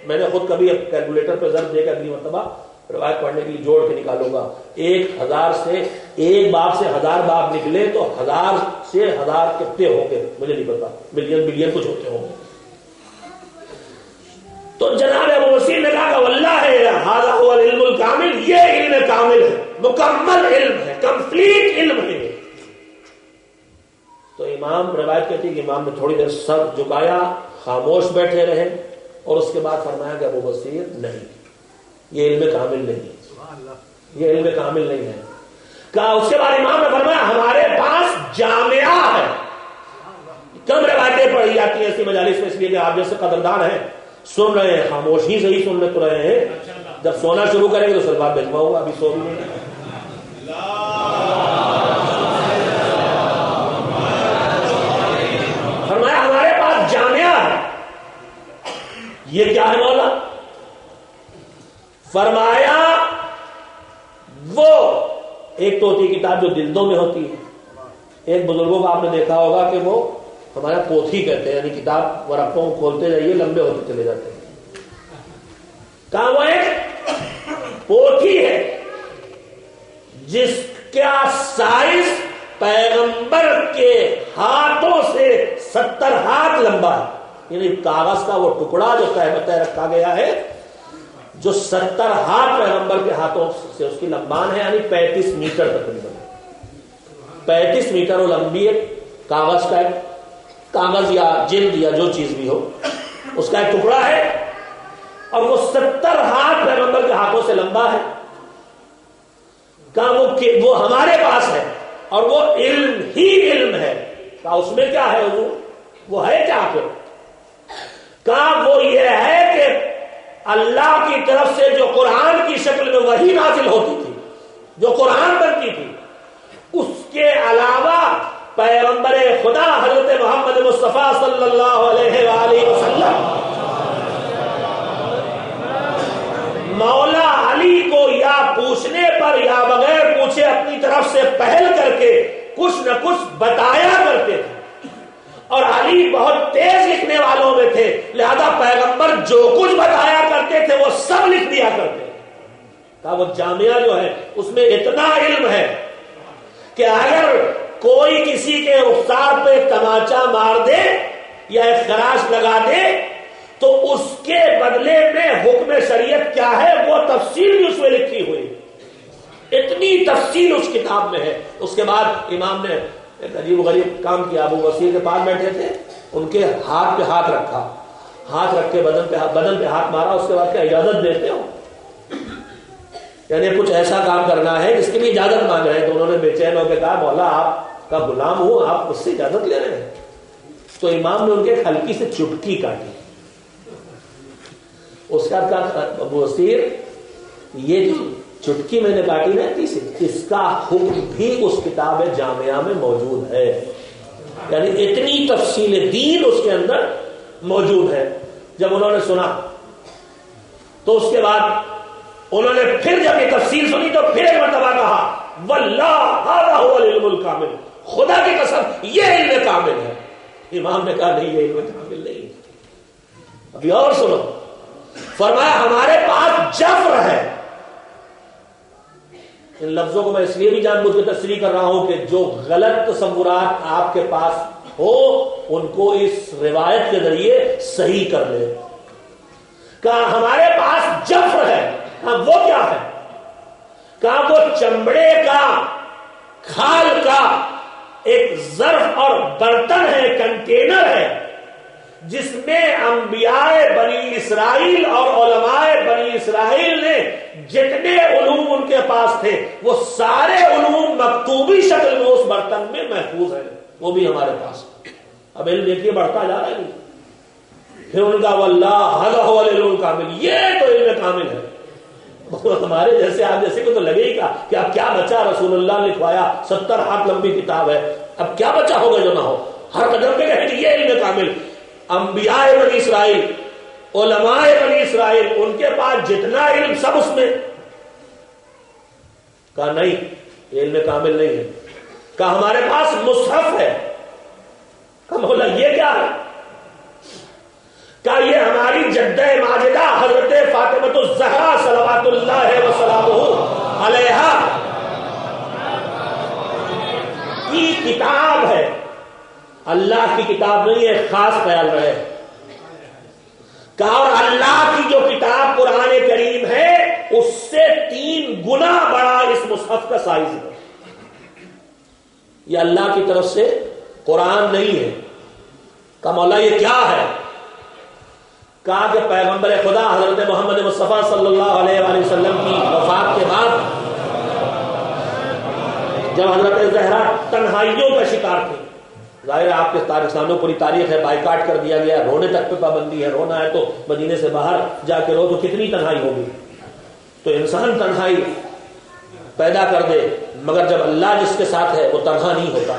میں نے خود کبھی کیلکولیٹر پہ ضرب دے کے اگلی مرتبہ روایت پڑھنے کے لیے جوڑ کے نکالوں گا، 1000 سے ایک باب سے 1000 باب نکلے تو 1000 سے 1000 کتنے ہوں گے مجھے نہیں پتا، ملین کچھ ہوتے ہوں گے۔ تو جناب ابو وسیع نے کہا کہ واللہ ھذا ھو العلم الکامل، یہ علم کامل ہے، مکمل علم ہے، کمپلیٹ علم ہے۔ تو امام روایت کہتی ہے کہ امام نے تھوڑی دیر سر جھکایا، خاموش بیٹھے رہے، اور اس کے بعد فرمایا کہ ابو بصیر نہیں، یہ علم کامل نہیں ہے، یہ علم کامل نہیں ہے۔ کہا اس کے بعد امام نے فرمایا ہمارے پاس جامعہ ہے۔ کم روایتیں پڑھی جاتی ہیں ایسی مجالس میں، اس لیے کہ آپ جیسے قدردان ہیں سن رہے ہیں، خاموش ہی صحیح سن تو رہے ہیں، جب سونا شروع کریں گے تو سلوات بھجواؤں گا، ابھی سو بھی نہیں۔ فرمایا ہمارے پاس جامعہ ہے۔ یہ کیا ہے مولا؟ فرمایا وہ ایک تو ہوتی کتاب جو جلدوں میں ہوتی ہے، ایک بزرگوں کو آپ نے دیکھا ہوگا کہ وہ ہمارا پوتھی کہتے ہیں، یعنی کتاب ورقوں کو کھولتے جائیے لمبے ہوتے چلے جاتے ہیں، کہاں وہ ایک پوتھی ہے جس کا سائز پیغمبر کے ہاتھوں سے 70 ہاتھ لمبا ہے، یعنی کاغذ کا وہ ٹکڑا جو تہ بتہ رکھا گیا ہے جو 70 ہاتھ پیغمبر کے ہاتھوں سے اس کی لمبان ہے، یعنی 35 میٹر تقریباً 35 میٹر وہ لمبی ہے، کاغذ کا ایک کاغذ یا جلد یا جو چیز بھی ہو اس کا ایک ٹکڑا ہے، اور وہ 70 ہاتھ پیغمبر کے ہاتھوں سے لمبا ہے۔ کہا وہ ہمارے پاس ہے، اور وہ علم ہی علم ہے۔ کہا اس میں کیا ہے حضور؟ وہ ہے کیا پھر؟ کہا وہ یہ ہے کہ اللہ کی طرف سے جو قرآن کی شکل میں وحی نازل ہوتی تھی، جو قرآن بنتی تھی، اس کے علاوہ پیغمبر خدا حضرت محمد مصطفیٰ صلی اللہ علیہ وآلہ وسلم مولا علی کو یا پوچھنے پر یا بغیر پوچھے اپنی طرف سے پہل کر کے کچھ نہ کچھ بتایا کرتے تھے، اور علی بہت تیز لکھنے والوں میں تھے، لہذا پیغمبر جو کچھ بتایا کرتے تھے وہ سب لکھ دیا کرتے تھے۔ کہا وہ جامعہ جو ہے اس میں اتنا علم ہے کہ اگر کوئی کسی کے رخسار پہ تماچا مار دے یا ایک خراش لگا دے تو اس کے بدلے میں حکم شریعت کیا ہے وہ تفصیل بھی اس میں لکھی ہوئی، اتنی تفصیل اس کتاب میں ہے۔ اس کے بعد امام نے ایک عجیب و غریب کام کیا، ابو وسیع کے پاس بیٹھے تھے، ان کے ہاتھ پہ ہاتھ رکھا، ہاتھ رکھ کے بدن پہ ہاتھ مارا، اس کے بعد کیا اجازت دیتے ہو؟ یعنی کچھ ایسا کام کرنا ہے جس کے لیے اجازت مانگ رہے ہیں۔ تو انہوں نے بے چین ہو کے کہا مولا آپ کا غلام ہوں، آپ مجھ سے اجازت لے رہے ہیں؟ تو امام نے ان کے ہلکی سے چٹکی کاٹی، اس کا ابو وسیر یہ جو چٹکی میں نے کاٹی نا اس کا حکم بھی اس کتاب جامعہ میں موجود ہے، یعنی اتنی تفصیل دین اس کے اندر موجود ہے۔ جب انہوں نے سنا تو اس کے بعد انہوں نے پھر جب یہ تفصیل سنی تو پھر ایک مرتبہ کہا واللہ ھذا ھو العلم الکامل، خدا کی قسم یہ علم کامل ہے۔ امام نے کہا نہیں یہ علم کامل نہیں، ابھی اور سنو، فرمایا ہمارے پاس جفر ہے۔ ان لفظوں کو میں اس لیے بھی جان بوجھ کے تصریح کر رہا ہوں کہ جو غلط تصورات آپ کے پاس ہو ان کو اس روایت کے ذریعے صحیح کر لے۔ کہا ہمارے پاس جفر ہے، کہا وہ کیا ہے؟ کہا وہ چمڑے کا کھال کا ایک ظرف اور برتن ہے، کنٹینر ہے، جس میں انبیاء بنی اسرائیل اور علماء بنی اسرائیل نے جتنے علوم ان کے پاس تھے وہ سارے علوم مکتوبی شکل میں اس برتن میں محفوظ ہیں، وہ بھی ہمارے پاس۔ اب علم دیکھیے بڑھتا جا رہا ہے، پھر ان کا واللہ ھذا ھو العلم الکامل، یہ تو علم کامل ہے۔ ہمارے جیسے آپ جیسے کو تو لگے ہی کہ اب کیا بچا، رسول اللہ نے لکھوایا 70 ہاتھ لمبی کتاب ہے، اب کیا بچا ہوگا جو نہ ہو، ہر قدم پہ کہیں گے یہ علم کامل۔ انبیاء بنی اسرائیل، علماء بنی اسرائیل، ان کے پاس جتنا علم سب اس میں۔ کہا نہیں یہ علم کامل نہیں ہے۔ کہا ہمارے پاس مصحف ہے۔ کہا مولا یہ کیا ہے؟ کہا یہ ہماری جدہ ماجدہ حضرت فاطمہ الزہرا صلوات اللہ وسلامہ علیہا کی کتاب ہے، اللہ کی کتاب نہیں ہے، خاص خیال رہے۔ کہا اور اللہ کی جو کتاب قرآن کریم ہے اس سے 3 گنا بڑا اس مصحف کا سائز ہے، یہ اللہ کی طرف سے قرآن نہیں ہے۔ کہا مولا یہ کیا ہے؟ کہا کہ پیغمبر خدا حضرت محمد مصطفیٰ صلی اللہ علیہ وآلہ وسلم کی وفات کے بعد جب حضرت زہرا تنہائیوں کا شکار تھی، ظاہر ہے آپ کے تاریخ سامنے پوری تاریخ ہے، بائیکاٹ کر دیا گیا، رونے تک پہ پابندی ہے، رونا ہے تو مدینے سے باہر جا کے رو، تو کتنی تنہائی ہوگی۔ تو انسان تنہائی پیدا کر دے مگر جب اللہ جس کے ساتھ ہے وہ تنہا نہیں ہوتا۔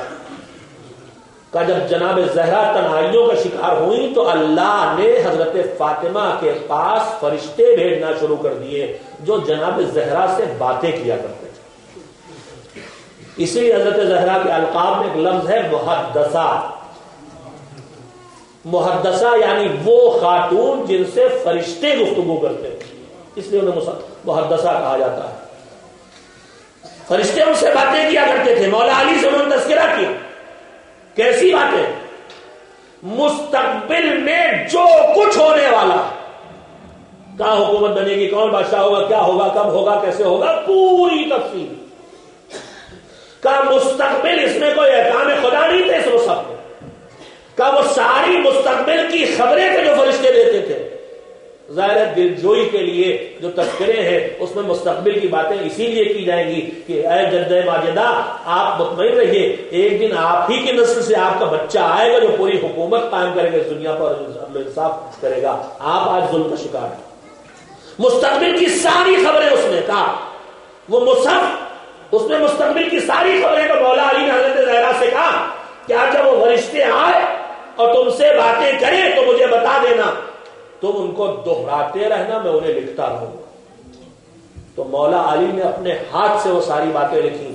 کہ جب جناب زہرا تنہائیوں کا شکار ہوئی تو اللہ نے حضرت فاطمہ کے پاس فرشتے بھیجنا شروع کر دیے جو جناب زہرا سے باتیں کیا کرتے تھے۔ اسی لیے حضرت زہرا کے القاب میں ایک لفظ ہے محدثہ۔ محدثہ یعنی وہ خاتون جن سے فرشتے گفتگو کرتے ہیں، اس لیے انہیں محدثہ کہا جاتا ہے۔ فرشتے ان سے باتیں کیا کرتے تھے۔ مولا علی سے انہوں نے تذکرہ کیا، کیسی باتیں؟ مستقبل میں جو کچھ ہونے والا، کہاں حکومت بنے گی، کون بادشاہ ہوگا، کیا ہوگا، کب ہوگا، کیسے ہوگا، پوری تفصیل۔ کہا مستقبل اس میں کوئی احکام خدا نہیں تھے اس مصحف میں۔ کہا وہ ساری مستقبل کی خبریں تھے جو فرشتے دیتے تھے۔ ظاہر ہے دل جوئی کے لیے جو تذکرے ہیں اس میں مستقبل کی باتیں اسی لیے کی جائیں گی کہ اے جدہ ماجدہ آپ مطمئن رہیے، ایک دن آپ ہی کی نسل سے آپ کا بچہ آئے گا جو پوری حکومت قائم کرے گا اس دنیا پر اور انصاف کرے گا۔ آپ آج ظلم کا شکار ہیں۔ مستقبل کی ساری خبریں اس میں، کہا وہ مصحف اس میں مستقبل کی ساری خبریں۔ تو مولا علی نے حضرت زہرا سے کہا کہ آج جب وہ فرشتے آئے اور تم سے باتیں کریں تو مجھے بتا دینا، تم ان کو دہراتے رہنا، میں انہیں لکھتا رہوں گا۔ تو مولا علی نے اپنے ہاتھ سے وہ ساری باتیں لکھی،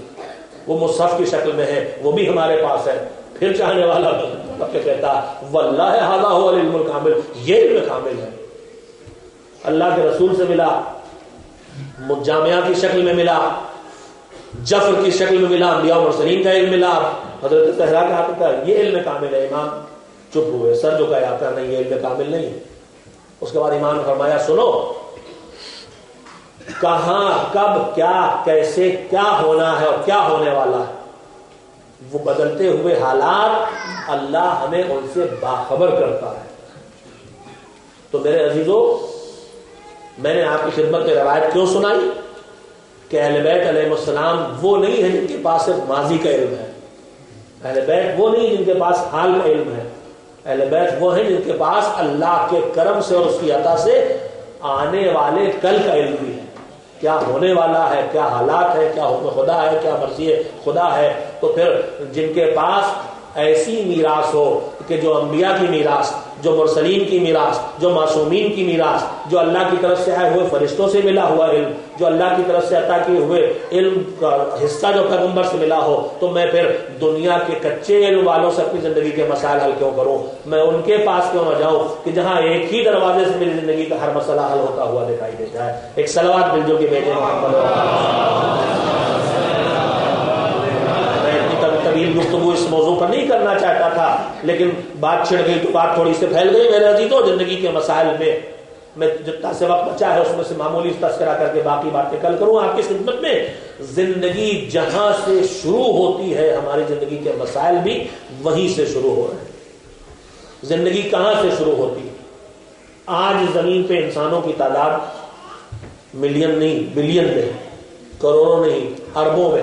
وہ مصحف کی شکل میں ہے، وہ بھی ہمارے پاس ہے۔ پھر چاہنے والا کہتا واللہ ھذا ھو العلم الکامل، یہ علم کامل ہے۔ اللہ کے رسول سے ملا، جامعہ کی شکل میں ملا، جفر کی شکل میں ملا، انبیاء و مرسلین کا علم ملا، حضرت زہرا کہا کہ یہ علم کامل ہے. امام چپ ہوئے, سر جھکائے, آپ کا نہیں یہ علم کامل نہیں ہے. اس کے بعد امام نے فرمایا سنو, کہاں کب کیا کیسے کیا ہونا ہے اور کیا ہونے والا ہے, وہ بدلتے ہوئے حالات اللہ ہمیں ان سے باخبر کرتا ہے. تو میرے عزیزوں, میں نے آپ کی خدمت میں روایت کیوں سنائی کہ اہل بیت علیہ السلام وہ نہیں ہیں جن کے پاس صرف ماضی کا علم ہے. اہل بیت وہ نہیں جن کے پاس حال کا علم ہے. اہل بیت وہ ہیں جن کے پاس اللہ کے کرم سے اور اس کی عطا سے آنے والے کل کا علم بھی ہے, کیا ہونے والا ہے, کیا حالات ہے, کیا حکم خدا ہے, کیا مرضی خدا ہے. تو پھر جن کے پاس ایسی میراث ہو کہ جو انبیاء کی میراث, جو مرسلین کی میراث, جو معصومین کی میراث, جو اللہ کی طرف سے آئے ہوئے فرشتوں سے ملا ہوا علم, جو اللہ کی طرف سے عطا کیے ہوئے علم کا حصہ جو پیغمبر سے ملا ہو, تو میں پھر دنیا کے کچے علم والوں سے اپنی زندگی کے مسائل حل کیوں کروں؟ میں ان کے پاس کیوں نہ جاؤں کہ جہاں ایک ہی دروازے سے میری زندگی کا ہر مسئلہ حل ہوتا ہوا دکھائی دے جائے. ایک صلوات مل جو کہ بیٹے طویل گفتگو اس موضوع پر نہیں کرنا چاہتا تھا, لیکن بات چھڑ گئی تو بات تھوڑی سی پھیل گئی. میرے عزیزوں, زندگی کے مسائل میں جتنا سے وقت بچا ہے اس میں سے معمولی تذکرہ کر کے باقی باتیں کل کروں آپ کی خدمت میں. زندگی جہاں سے شروع ہوتی ہے ہماری زندگی کے مسائل بھی وہیں سے شروع ہو رہے ہیں. زندگی کہاں سے شروع ہوتی ہے؟ آج زمین پہ انسانوں کی تعداد ملین نہیں, بلین میں, کروڑوں نہیں, اربوں میں.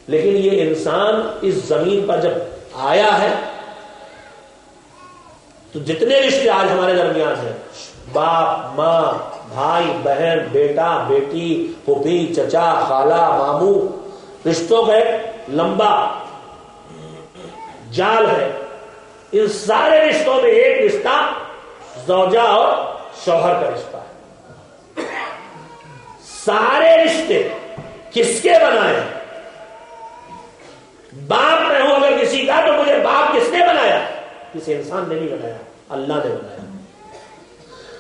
لیکن یہ انسان اس زمین پر جب آیا ہے تو جتنے رشتے آج ہمارے درمیان ہیں, باپ ماں, بھائی بہن, بیٹا بیٹی, پھوپھی چچا, خالہ ماموں, رشتوں کا ایک لمبا جال ہے. ان سارے رشتوں میں ایک رشتہ زوجہ اور شوہر کا رشتہ ہے. سارے رشتے کس کے بنائے؟ باپ میں ہوں اگر کسی کا تو مجھے باپ کس نے بنایا؟ کسی انسان نے نہیں بنایا, اللہ نے بنایا.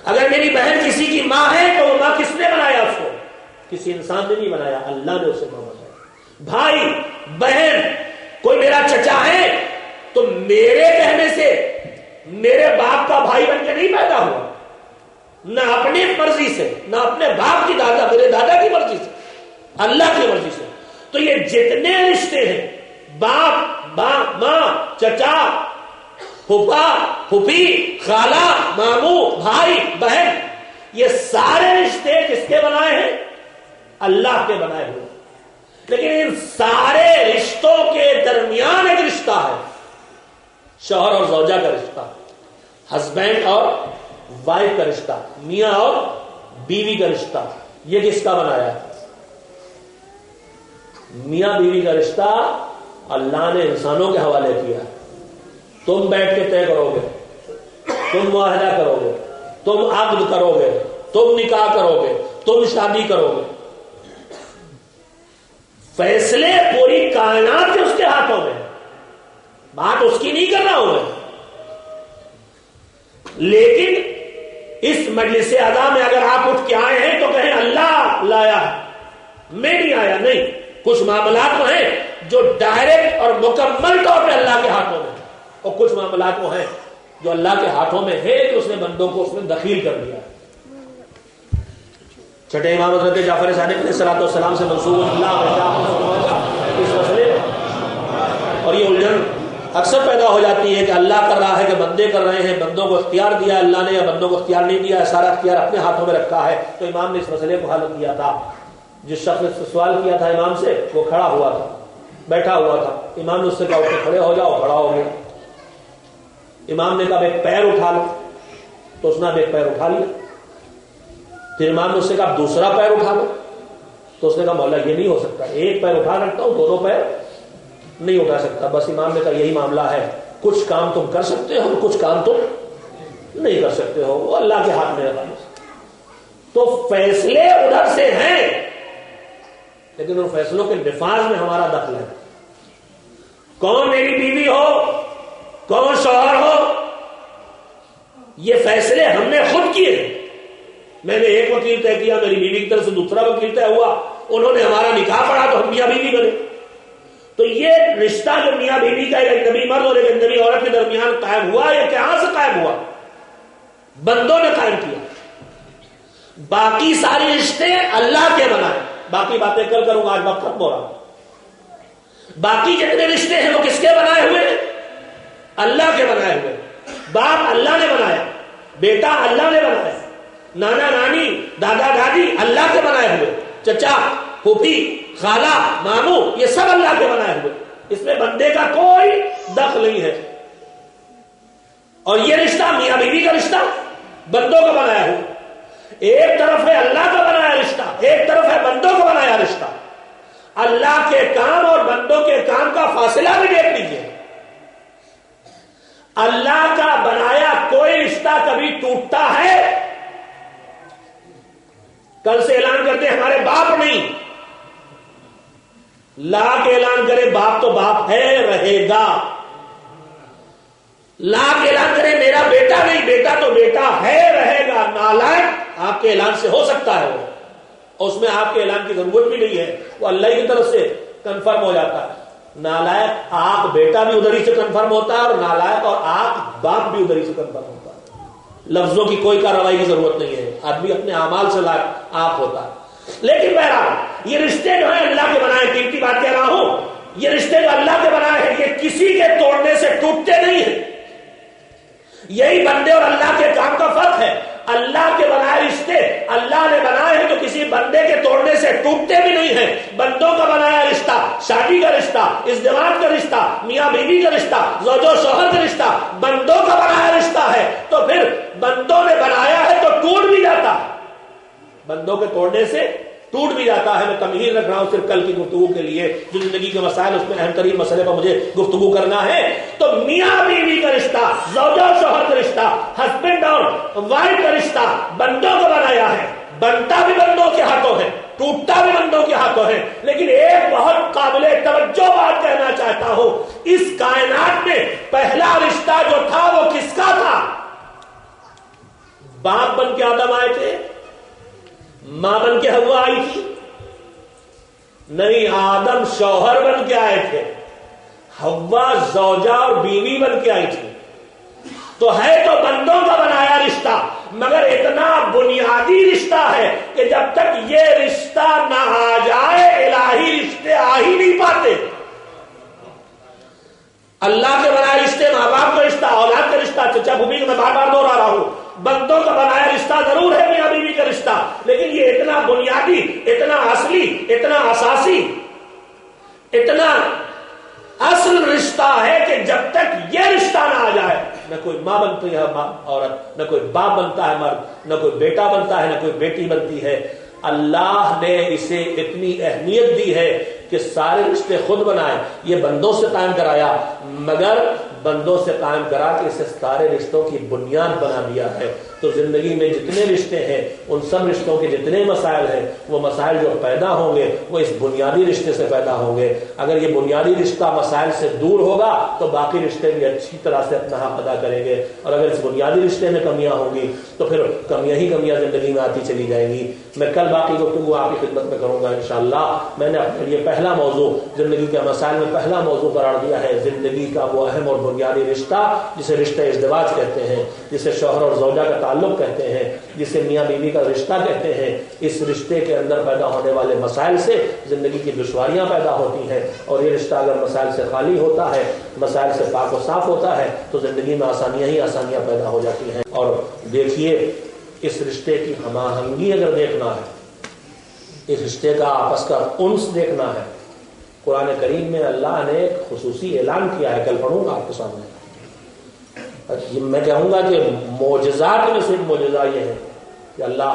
اگر میری بہن کسی کی ماں ہے تو وہ ماں کس نے بنایا اس کو؟ کسی انسان نے نہیں بنایا, اللہ نے اسے ماں بنایا. بھائی بہن, کوئی میرا چچا ہے تو میرے کہنے سے میرے باپ کا بھائی بن کے نہیں پیدا ہوا, نہ اپنی مرضی سے, نہ اپنے باپ کی دادا میرے دادا کی مرضی سے, اللہ کی مرضی سے. تو یہ جتنے رشتے ہیں, باپ ماں, چچا, پھوپھا پھوپھی, خالہ ماموں, بھائی بہن, یہ سارے رشتے کس کے بنائے ہیں؟ اللہ کے بنائے ہوئے. لیکن ان سارے رشتوں کے درمیان ایک رشتہ ہے, شوہر اور زوجہ کا رشتہ, ہسبینڈ اور وائف کا رشتہ, میاں اور بیوی کا رشتہ. یہ کس کا بنایا؟ میاں بیوی کا رشتہ اللہ نے انسانوں کے حوالے کیا. تم بیٹھ کے طے کرو گے, تم معاہدہ کرو گے, تم عقد کرو گے, تم نکاح کرو گے, تم شادی کرو گے. فیصلے پوری کائنات کے اس کے ہاتھوں میں, بات اس کی نہیں کر رہا ہوں میں. لیکن اس مجلس اعضاء میں اگر آپ اٹھ کے آئے ہیں تو کہیں اللہ لایا, میں نہیں آیا. نہیں, کچھ معاملات وہ ہیں جو ڈائریکٹ اور مکمل طور پہ اللہ کے ہاتھوں میں, اور کچھ معاملات وہ ہیں جو اللہ کے ہاتھوں میں ہے کہ اس نے بندوں کو اس میں دخیل کر دیا. چھٹے امام حضرت جعفر صادق علیہ السلام سے منسوب اس مسئلے اور یہ الجھن اکثر پیدا ہو جاتی ہے کہ اللہ کر رہا ہے کہ بندے کر رہے ہیں, بندوں کو اختیار دیا اللہ نے یا بندوں کو اختیار نہیں دیا, سارا اختیار اپنے ہاتھوں میں رکھا ہے. تو امام نے اس مسئلے کو حل کیا تھا. جس شخص نے سوال کیا تھا امام سے, وہ کھڑا ہوا تھا, بیٹھا ہوا تھا. امام نے اس سے کہا اٹھ کے کھڑے ہو جاؤ, کھڑا ہو گیا. امام نے کہا ایک پیر اٹھا لو, تو اس نے ایک پیر اٹھا لیا. پھر امام نے اس سے کہا دوسرا پیر اٹھا لو, تو اس نے کہا مولا یہ نہیں ہو سکتا, ایک پیر اٹھا سکتا ہوں, دونوں پیر نہیں اٹھا سکتا. بس امام نے کہا یہی معاملہ ہے, کچھ کام تم کر سکتے ہو, کچھ کام تم نہیں کر سکتے ہو, وہ اللہ کے ہاتھ میں ہے. تو فیصلے ادھر سے ہیں, لیکن ان فیصلوں کے نفاذ میں ہمارا دخل ہے. کون میری بیوی ہو, کون شوہر ہو, یہ فیصلے ہم نے خود کیے. میں نے ایک وکیل طے کیا, میری بیوی کی طرف سے دوسرا وکیل طے ہوا, انہوں نے ہمارا نکاح پڑھا تو ہم میاں بیوی بنے. تو یہ رشتہ جو میاں بیوی کا ایک اجنبی مرد اور ایک اجنبی عورت کے درمیان قائم ہوا، یہ کہاں سے قائم ہوا؟ بندوں نے قائم کیا۔ باقی سارے رشتے اللہ کے بنائے۔ باقی باتیں کل کروں گا، آج وقت ختم ہو رہا۔ باقی جتنے رشتے ہیں وہ کس کے بنائے ہوئے ہیں؟ اللہ کے بنائے ہوئے۔ باپ اللہ نے بنایا، بیٹا اللہ نے بنایا، نانا نانی دادا دادی اللہ کے بنائے ہوئے، چچا پھوپھی خالہ ماموں یہ سب اللہ کے بنائے ہوئے، اس میں بندے کا کوئی دخل نہیں ہے۔ اور یہ رشتہ میاں بیوی کا رشتہ بندوں کا بنایا ہوا۔ ایک طرف ہے اللہ کا بنایا رشتہ، ایک طرف ہے بندوں کا بنایا رشتہ۔ اللہ کے کام اور بندوں کے کام کا فاصلہ بھی دیکھ لیجیے۔ اللہ کا بنایا کوئی رشتہ کبھی ٹوٹتا ہے؟ کل سے اعلان کرتے ہیں ہمارے باپ نہیں، لا کے اعلان کرے باپ تو باپ ہے رہے گا، لا کے اعلان کرے میرا بیٹا نہیں، بیٹا تو بیٹا ہے رہے گا۔ نالائق آپ کے اعلان سے ہو سکتا ہے وہ، اور اس میں آپ کے اعلان کی ضرورت بھی نہیں ہے، وہ اللہ کی طرف سے کنفرم ہو جاتا ہے۔ نالائق آق بیٹا بھی ادھر ہی سے کنفرم ہوتا ہے، اور نالائق اور آق باپ بھی ادھر ہی سے کنفرم ہوتا ہے۔ لفظوں کی کوئی کارروائی کی ضرورت نہیں ہے، آدمی اپنے اعمال سے لائق آق ہوتا ہے۔ لیکن بہرحال یہ رشتے جو ہیں اللہ کے بنائے، قیمتی بات کہہ رہا ہوں، یہ رشتے جو اللہ کے بنائے ہیں یہ کسی کے توڑنے سے ٹوٹتے نہیں ہیں۔ یہی بندے اور اللہ کے کام کا فرق ہے۔ اللہ کے بنائے رشتے اللہ نے بنائے ہیں تو کسی بندے کے توڑنے سے ٹوٹتے بھی نہیں ہیں۔ بندوں کا بنایا رشتہ، شادی کا رشتہ، ازدواج کا رشتہ، میاں بیوی کا رشتہ، زوج و شوہر کا رشتہ بندوں کا بنایا رشتہ ہے، تو پھر بندوں نے بنایا ہے تو ٹوٹ بھی جاتا ہے، بندوں کے توڑنے سے ٹوٹ بھی جاتا ہے۔ میں تمہید رکھ رہا ہوں صرف کل کی گفتگو کے لیے، جو زندگی کے مسائل اس میں اہم ترین مسئلے پر مجھے گفتگو کرنا ہے۔ تو میاں بیوی کا رشتہ، زوجہ اور شوہر کا رشتہ، ہسبینڈ اور وائف کا رشتہ بندوں کو بنایا ہے، بنتا بھی بندوں کے ہاتھوں ہے، ٹوٹتا بھی بندوں کے ہاتھوں ہے۔ لیکن ایک بہت قابل توجہ بات کہنا چاہتا ہوں، اس کائنات میں پہلا رشتہ جو تھا وہ کس کا تھا؟ باپ بن کے آدم آئے تھے، ماں بن کے ہوا آئی تھی؟ نہیں، آدم شوہر بن کے آئے تھے، ہوا زوجہ اور بیوی بن کے آئی تھی۔ تو ہے تو بندوں کا بنایا رشتہ، مگر اتنا بنیادی رشتہ ہے کہ جب تک یہ رشتہ نہ آ جائے الہی رشتے آ ہی نہیں پاتے۔ اللہ کے بنائے رشتے، ماں باپ کا رشتہ، اولاد کا رشتہ، چچا پھوپھی کا میں بار بار دوہرا رہا ہوں، بندوں کا بنایا رشتہ ضرور ہے میاں بیوی کا رشتہ، لیکن یہ اتنا بنیادی، اتنا اصلی، اتنا اساسی، اتنا اصل رشتہ ہے کہ جب تک یہ رشتہ نہ آ جائے، نہ کوئی ماں بنتی ہے عورت، نہ کوئی باپ بنتا ہے مرد، نہ کوئی بیٹا بنتا ہے، نہ کوئی بیٹی بنتی ہے۔ اللہ نے اسے اتنی اہمیت دی ہے کہ سارے رشتے خود بنائے، یہ بندوں سے قائم کرایا، مگر بندوں سے قائم کرا کے اسے سارے رشتوں کی بنیاد بنا دیا ہے۔ تو زندگی میں جتنے رشتے ہیں ان سب رشتوں کے جتنے مسائل ہیں، وہ مسائل جو پیدا ہوں گے وہ اس بنیادی رشتے سے پیدا ہوں گے۔ اگر یہ بنیادی رشتہ مسائل سے دور ہوگا تو باقی رشتے بھی اچھی طرح سے اپنا حق ادا کریں گے، اور اگر اس بنیادی رشتے میں کمیاں ہوں گی تو پھر کمیاں ہی کمیاں زندگی میں آتی چلی جائیں گی۔ میں کل باقی گفتگو آپ کی خدمت میں کروں گا انشاءاللہ۔ میں نے اپنے لیے پہلا موضوع زندگی کے مسائل میں پہلا موضوع قرار دیا ہے زندگی کا وہ اہم اور بنیادی رشتہ جسے رشتہ ازدواج کہتے ہیں، جسے شوہر اور زوجہ کا تعلق کہتے ہیں، جسے میاں بیوی کا رشتہ کہتے ہیں۔ اس رشتے کے اندر پیدا ہونے والے مسائل سے زندگی کی دشواریاں پیدا ہوتی ہیں، اور یہ رشتہ اگر مسائل سے خالی ہوتا ہے، مسائل سے پاک و صاف ہوتا ہے تو زندگی میں آسانیاں ہی آسانیاں پیدا ہو جاتی ہیں۔ اور دیکھیے، اس رشتے کی ہم آہنگی اگر دیکھنا ہے، اس رشتے کا آپس کا انس دیکھنا ہے، قرآن کریم میں اللہ نے ایک خصوصی اعلان کیا ہے، کل پڑھوں گا آپ کے سامنے۔ میں کہوں گا کہ معجزات میں سے ایک معجزہ یہ ہے کہ اللہ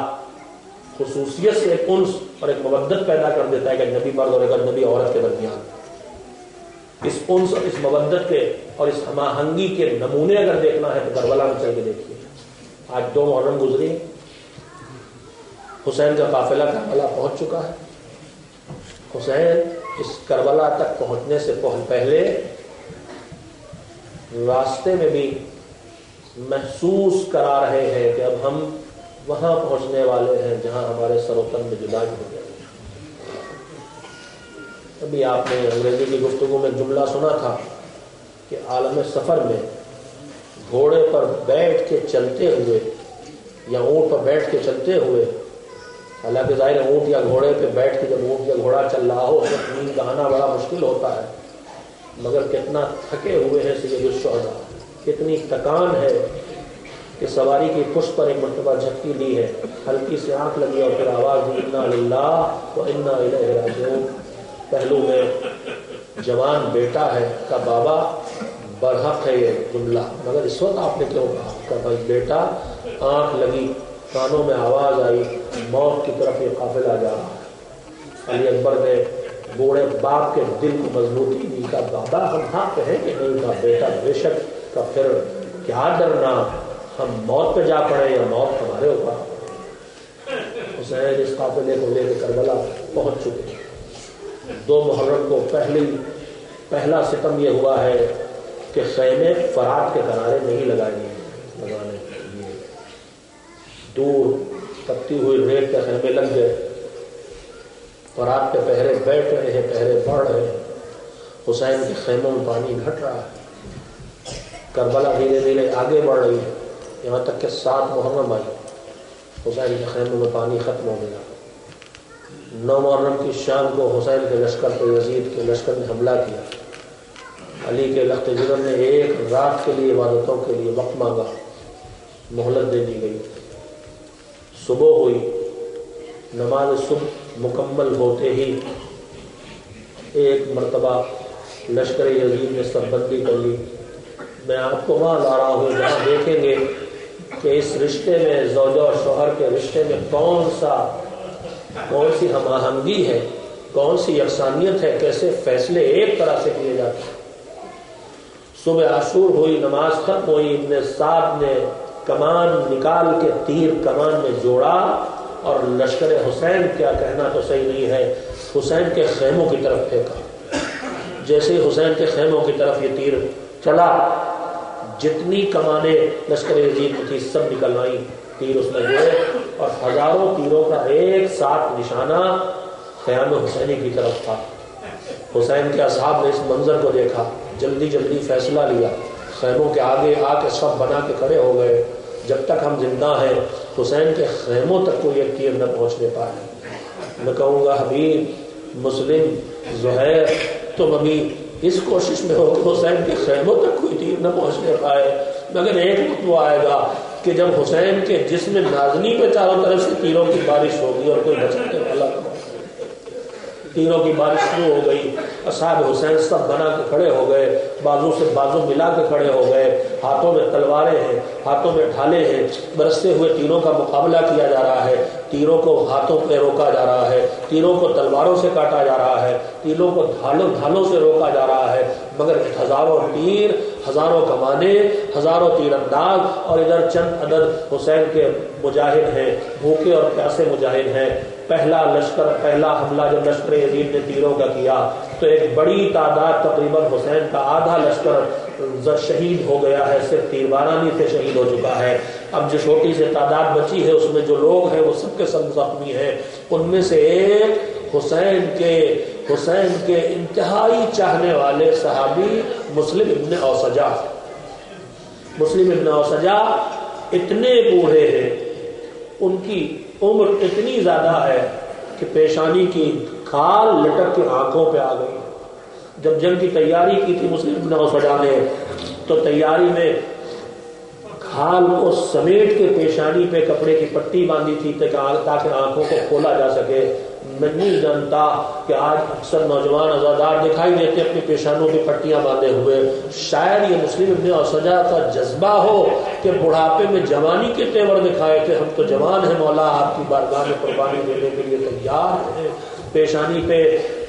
خصوصیت سے ایک انس اور ایک مودت پیدا کر دیتا ہے کہ اجنبی مرد اور ایک اجنبی عورت کے درمیان۔ اس انس اور اس مودت کے اور اس ہم آہنگی کے نمونے اگر دیکھنا ہے تو کربلا میں چل کے دیکھیے۔ آج 2 محرم گزری، حسین کا قافلہ کربلا پہنچ چکا ہے۔ حسین اس کربلا تک پہنچنے سے پہلے راستے میں بھی محسوس کرا رہے ہیں کہ اب ہم وہاں پہنچنے والے ہیں جہاں ہمارے سر و تن میں جدائی ہو گئی۔ ابھی آپ نے انگریزی کی گفتگو میں جملہ سنا تھا کہ عالم سفر میں گھوڑے پر بیٹھ کے چلتے ہوئے یا اونٹ پر بیٹھ کے چلتے ہوئے، حالانکہ ظاہر اونٹ یا گھوڑے پہ بیٹھ کے جب اونٹ یا گھوڑا چل رہا ہو تو نیند کا آنا بڑا مشکل ہوتا ہے، مگر کتنا تھکے ہوئے ہیں سید الشہداء، کتنی تکان ہے کہ سواری کی پشت پر ایک مرتبہ جھپکی لی ہے، ہلکی سی آنکھ لگی اور پھر آواز دی انا للہ و انا الیہ راجعون۔ پہلو میں جوان بیٹا ہے کا بابا برحق ہے یہ جملہ، مگر اس وقت آپ نے کیوں کہا کہ بھائی بیٹا، آنکھ لگی، کانوں میں آواز آئی، موت کی طرف یہ قافلہ جا رہا ہے۔ علی اکبر نے بوڑھے باپ کے دل کو مضبوطی دی، کا بابا ہم حق ہیں کہ نہیں؟ کا بیٹا بے شک، کا پھر کیا ڈرنا، ہم موت پہ جا پڑے یا موت ہمارے اوپر۔ حسین اس قافلے کو لے کے کربلا پہنچ چکے۔ 2 محرم کو پہلا ستم یہ ہوا ہے کہ خیمے فرات کے کنارے نہیں لگانے دیے، دور تپتی ہوئی ریت کے خیمے لگ گئے، فرات پہ پہرے بیٹھ رہے ہیں، پہرے بڑھ رہے ہیں، حسین کے خیموں میں پانی گھٹ رہا ہے، کربلا دھیرے دھیرے آگے بڑھ رہی ہے، یہاں تک کہ 7 محرم آئی، حسین کے خیموں میں پانی ختم ہو گیا۔ 9 محرم کی شام کو حسین کے لشکر پہ یزید کے لشکر نے حملہ کیا، علی کے لخت جگر نے 1 رات کے لیے عبادتوں کے لیے وقت مانگا، مہلت دے دی گئی۔ صبح ہوئی، نماز صبح مکمل ہوتے ہی ایک مرتبہ لشکر یزید نے سب بندی کر لی۔ میں آپ کو وہاں لا رہا ہوں جہاں دیکھیں گے کہ اس رشتے میں، زوجہ اور شوہر کے رشتے میں کون سی ہم آہنگی ہے، کون سی یکسانیت ہے، کیسے فیصلے ایک طرح سے کیے جاتے ہیں۔ صبح عاشور ہوئی، نماز ختم ہوئی، ابن سعد نے کمان نکال کے تیر کمان میں جوڑا اور لشکر حسین، کیا کہنا تو صحیح نہیں ہے، حسین کے خیموں کی طرف پھینکا۔ جیسے ہی حسین کے خیموں کی طرف یہ تیر چلا، جتنی کمانیں لشکر یزید میں تھی سب نکل آئیں، تیر اس میں گئے اور ہزاروں تیروں کا ایک ساتھ نشانہ خیام حسینی کی طرف تھا۔ حسین کے اصحاب نے اس منظر کو دیکھا، جلدی جلدی فیصلہ لیا، خیموں کے آگے آ کے سب بنا کے کھڑے ہو گئے، جب تک ہم زندہ ہیں حسین کے خیموں تک کوئی ایک تیر نہ پہنچنے پائے۔ میں کہوں گا حبیب، مسلم، زہیر، تم ابھی اس کوشش میں ہو کہ حسین کے خیموں تک کوئی تیر نہ پہنچنے پائے، مگر ایک وقت وہ آئے گا کہ جب حسین کے جسم نازنی پہ چاروں طرف سے تیروں کی بارش ہوگی اور کوئی بچنے والا نہیں۔ تیروں کی بارش شروع ہو گئی، اصحاب حسین سب بنا کے کھڑے ہو گئے، بازو سے بازو ملا کے کھڑے ہو گئے، ہاتھوں میں تلواریں ہیں، ہاتھوں میں ڈھالے ہیں، برستے ہوئے تیروں کا مقابلہ کیا جا رہا ہے، تیروں کو ہاتھوں پہ روکا جا رہا ہے، تیروں کو تلواروں سے کاٹا جا رہا ہے، تیروں کو ڈھالوں سے روکا جا رہا ہے، مگر ہزاروں تیر، ہزاروں کمانیں، ہزاروں تیر انداز، اور ادھر چند عدد حسین کے مجاہد ہیں، بھوکے اور پیاسے مجاہد ہیں۔ پہلا حملہ جب لشکر یزید نے تیروں کا کیا تو ایک بڑی تعداد، تقریباً حسین کا آدھا لشکر شہید ہو گیا ہے، صرف تیربارانی سے شہید ہو چکا ہے۔ اب جو چھوٹی سی تعداد بچی ہے اس میں جو لوگ ہیں وہ سب کے سب زخمی ہیں۔ ان میں سے ایک حسین کے انتہائی چاہنے والے صحابی مسلم ابن اوسجہ۔ مسلم ابن اوسجہ اتنے بوڑھے ہیں، ان کی عمر اتنی زیادہ ہے کہ پیشانی کی کھال لٹک کے آنکھوں پہ آ گئی۔ جب جنگ کی تیاری کی تھی مسلم ابن اوسجہ نے تو تیاری میں کھال کو سمیٹ کے پیشانی پہ کپڑے کی پٹی باندھی تھی تاکہ آنکھوں کو کھولا جا سکے۔ میں نہیں جانتا کہ آج اکثر نوجوان عزادار دکھائی دیتے اپنی پیشانوں کی پٹیاں باندھے ہوئے، شاید یہ مسلم ابن اوسجہ کا جذبہ ہو کہ بڑھاپے میں جوانی کے تیور دکھائے کہ ہم تو جوان ہیں مولا، آپ کی بارگاہ میں قربانی دینے کے لیے تیار ہیں۔ پیشانی پہ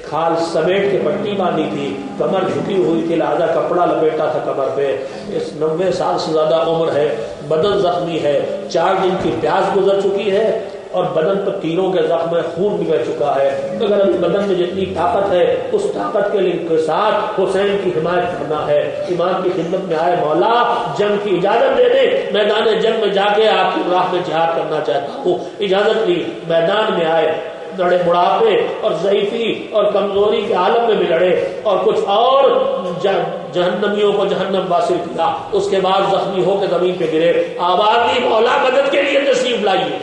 کھال سمیٹ کے پٹی باندھی تھی، کمر جھکی ہوئی تھی، لہذا کپڑا لپیٹا تھا کمر پہ۔ اس 90 سال سے زیادہ عمر ہے، بدن زخمی ہے، 4 دن کی پیاس گزر چکی ہے اور بدن پر تیروں کے زخم میں خون بھی بہ چکا ہے، اگر ابھی بدن میں جتنی طاقت ہے اس طاقت کے ساتھ حسین کی حمایت کرنا ہے، ایمان کی خدمت میں آئے مولا جنگ کی اجازت دے دے، میدان جنگ میں جا کے آپ کی راہ میں جہاد کرنا چاہتا ہوں۔ اجازت لی، میدان میں آئے، بڑے بڑھاپے اور ضعیفی اور کمزوری کے عالم میں بھی لڑے اور کچھ اور جہنمیوں کو جہنم واصل کیا. اس کے بعد زخمی ہو کے زمین پہ گرے. آواز دی مولا مدد کے لیے تشریف لائیے.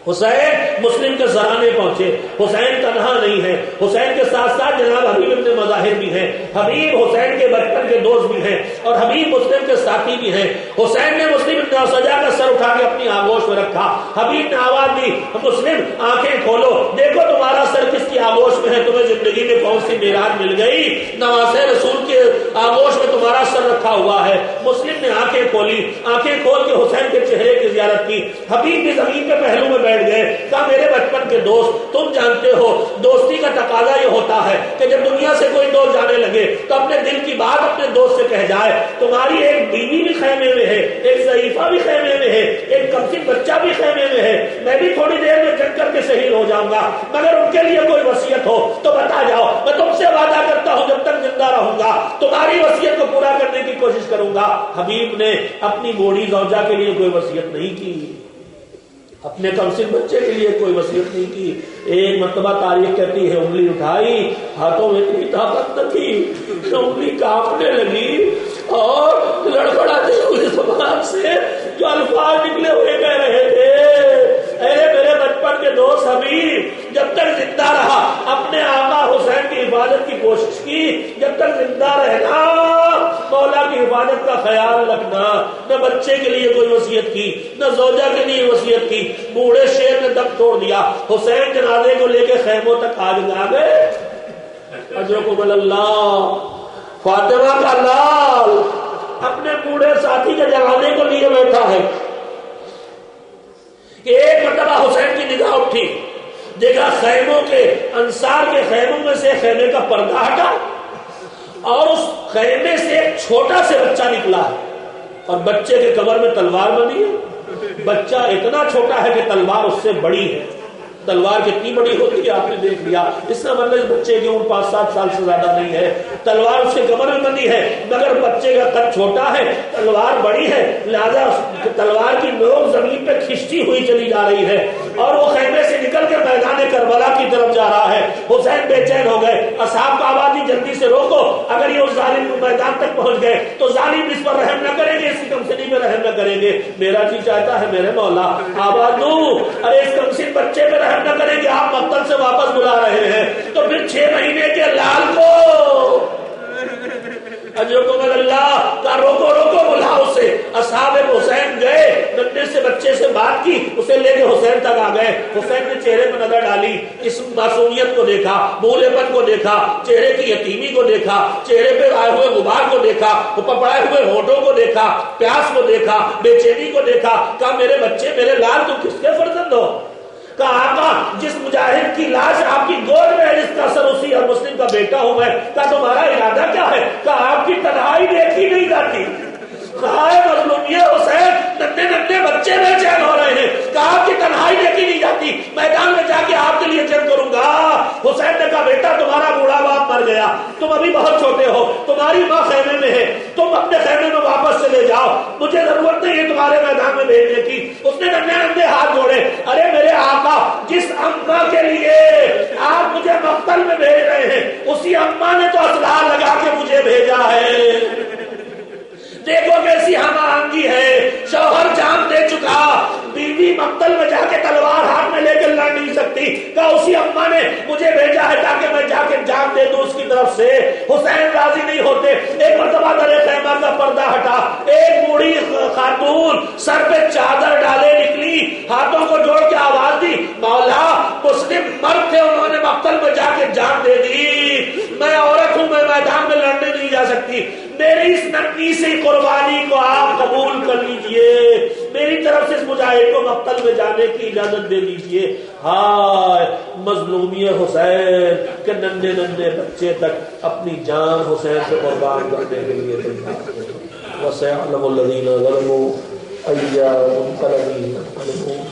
حسین مسلم کے سرانے پہنچے. حسین تنہا نہیں ہے, حسین کے ساتھ ساتھ جناب حبیب ابن مظاہر بھی ہیں. حبیب حسین کے بچپن کے دوست بھی ہیں اور حبیب مسلم کے ساتھی بھی ہیں. حسین نے مسلم ابن سجا کا سر اٹھا کے اپنی آغوش میں رکھا. حبیب نے آواز دی, مسلم آنکھیں کھولو, دیکھو تمہارا سر کس کی آغوش میں ہے, تمہیں زندگی میں کون سی معراج مل گئی, نواسے رسول کے آغوش میں تمہارا سر رکھا ہوا ہے. مسلم نے آنکھیں کھولی, آنکھیں کھول کے حسین کے چہرے کی زیارت کی. حبیب بھی زمین کے پہلو میں بیٹھ گئے. کہا میرے بچپن کے دوست, تم جانتے ہو دوستی کا تقاضا یہ ہوتا ہے کہ جب دنیا سے کوئی دوست جانے لگے تو اپنے دل کی بات اپنے دوست سے کہہ جائے. تمہاری ایک بیوی بھی خیمے میں ہے, ایک ضعیفہ بھی خیمے میں ہے, ایک کمسن بچہ بھی خیمے میں ہے. میں بھی تھوڑی دیر میں جنگ کر کے شہید ہو جاؤں گا, مگر ان کے لیے کوئی وصیت ہو تو بتا جاؤ. میں تم سے وعدہ کرتا ہوں جب تک زندہ رہوں گا تمہاری وصیت کو پورا کرنے کی کوشش کروں گا. حبیب نے اپنی بوڑھی زوجہ کے لیے کوئی وصیت نہیں کی, اپنے کمسن بچے کے لیے کوئی وصیت نہیں کی. ایک مرتبہ تاریخ کہتی ہے انگلی اٹھائی, ہاتھوں میں اتنی طاقت نہ تھی, انگلی کانپنے لگی اور لڑکڑاتے ہوئے زبان سے جو الفاظ نکلے ہوئے کہہ رہے تھے, اے میرے بچپن کے دوست حبیب, جب تک زندہ رہا اپنے آقا حسین کی حفاظت کی کوشش کی, جب تک زندہ رہنا مولا کی حفاظت کا خیال رکھنا. نہ بچے کے لیے کوئی وصیت کی, نہ زوجہ کے لیے وصیت کی. بوڑھے شیر نے دم توڑ دیا. حسین جنازے کو لے کے خیموں تک آ گئے. اجرکم اللہ, فاطمہ کا لال اپنے بوڑھے ساتھی کے جنازے کو لیے بیٹھا ہے کہ ایک مرتبہ حسین کی نگاہ اٹھی, دیکھا خیموں کے انصار کے خیموں میں سے خیمے کا پردہ ہٹا اور اس خیمے سے ایک چھوٹا سے بچہ نکلا ہے اور بچے کے کمر میں تلوار بندھی ہے. بچہ اتنا چھوٹا ہے کہ تلوار اس سے بڑی ہے. تلوار کتنی بڑی ہوتی ہے آپ نے دیکھ لیا. اس کا مطلب اس بچے کی عمر 5-7 سال سے زیادہ نہیں ہے. تلوار اس کے کمر میں بندھی ہے مگر بچے کا قد چھوٹا ہے, تلوار بڑی ہے, لہذا تلوار کی نوک زمین پہ کھنچتی ہوئی چلی جا رہی ہے اور وہ خیمے سے نکل کے میدان کربلا کی طرف جا رہا ہے. حسین بے چین ہو گئے. اصحاب کا آواز دی جلدی سے روکو, اگر یہ اس ظالم میدان تک پہنچ گئے تو ظالم اس پر رحم نہ کریں گے, اس کی کمسنی پہ رحم نہ کریں گے. میرا جی چاہتا ہے میرے مولا آواز دوں, ارے اس کمسن بچے پہ رحم نہ کریں گے, آپ مقتل سے واپس بلا رہے ہیں تو پھر 6 مہینے کے لال کو اجرکم اللہ کا روکو روکو بلا اسے. اصحاب حسین گئے, ننھے سے بچے سے بات کی, اسے لے کے حسین تک آ گئے. حسین نے چہرے پر نظر ڈالی, اس معصومیت کو دیکھا, بھولے پن کو دیکھا, چہرے کی یتیمی کو دیکھا, چہرے پہ آئے ہوئے غبار کو دیکھا, پپڑائے ہوئے ہونٹوں کو دیکھا, پیاس کو دیکھا, بے چینی کو دیکھا. کہا میرے بچے میرے لال تم کس کے فرزند ہو؟ کہا آقا جس مجاہد کی لاش آپ کی گود میں ہے جس کا سر اسی اور مسلم کا بیٹا ہوں میں. کہا تمہارا ارادہ کیا ہے؟ کہا آپ کی تنہائی دیکھی نہیں جاتی. کہا ہے مظلومیت حسین, ننھے ننھے بچے بے چین ہو رہے ہیں. کہا آپ کی تنہائی دیکھی نہیں جاتی, میدان میں جا کے آپ کے لیے جنگ کروں گا. حسین نے کہا بیٹا تمہارا بوڑھا باپ مر گیا, تم ابھی بہت چھوٹے ہو, تمہاری ماں خیمے میں ہے, تم اپنے خیمے میں واپس چلے جاؤ, مجھے ضرورت نہیں ہے تمہارے میدان میں بھیجنے کی. اس نے ننھے ننھے ہاتھ جوڑے, ارے میرے آقا جس اماں کے لیے آپ مجھے مقتل میں بھیج رہے ہیں اسی اماں نے تو اسلحہ لگا کے مجھے بھیجا ہے. دیکھو کیسی ہم آہنگی ہے, شوہر جان دے چکا, بیوی مقتل میں جا کے تلوار ہاتھ میں لے کے لڑ نہیں سکتی. کہا اسی اماں نے مجھے بھیجا ہے تاکہ میں جا کے جان دے دوں اس کی طرف سے. حسین راضی نہیں ہوتے. ایک مرتبہ درے خیمہ کا پردہ ہٹا, ایک بوڑھی خاتون سر پہ چادر ڈالے نکلی, ہاتھوں کو جوڑ کے آواز دی, مولا مسلم مرد تھے, انہوں نے مقتل میں جا کے جان دے دی, میں عورت ہوں, میں میدان میں لڑنے نہیں جا سکتی, میری اس ننھی سی قربانی کو آپ قبول کر لیجئے, میری طرف سے اس مجاہد کو مقتل میں جانے کی اجازت دے دیجئے. ہائے مظلومی حسین کہ ننھے ننھے بچے تک اپنی جان حسین سے قربان کرنے کے لیے تیار ہیں. وَسَيَعْلَمُ الَّذِينَ ظَلَمُوا أَيَّ مُنقَلَبٍ يَنقَلِبُونَ.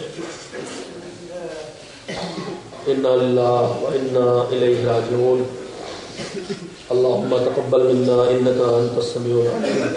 إِنَّا لِلَّهِ وَإِنَّا إِلَيْهِ راجعون. اللهم تقبل منا إنك أنت السميع العليم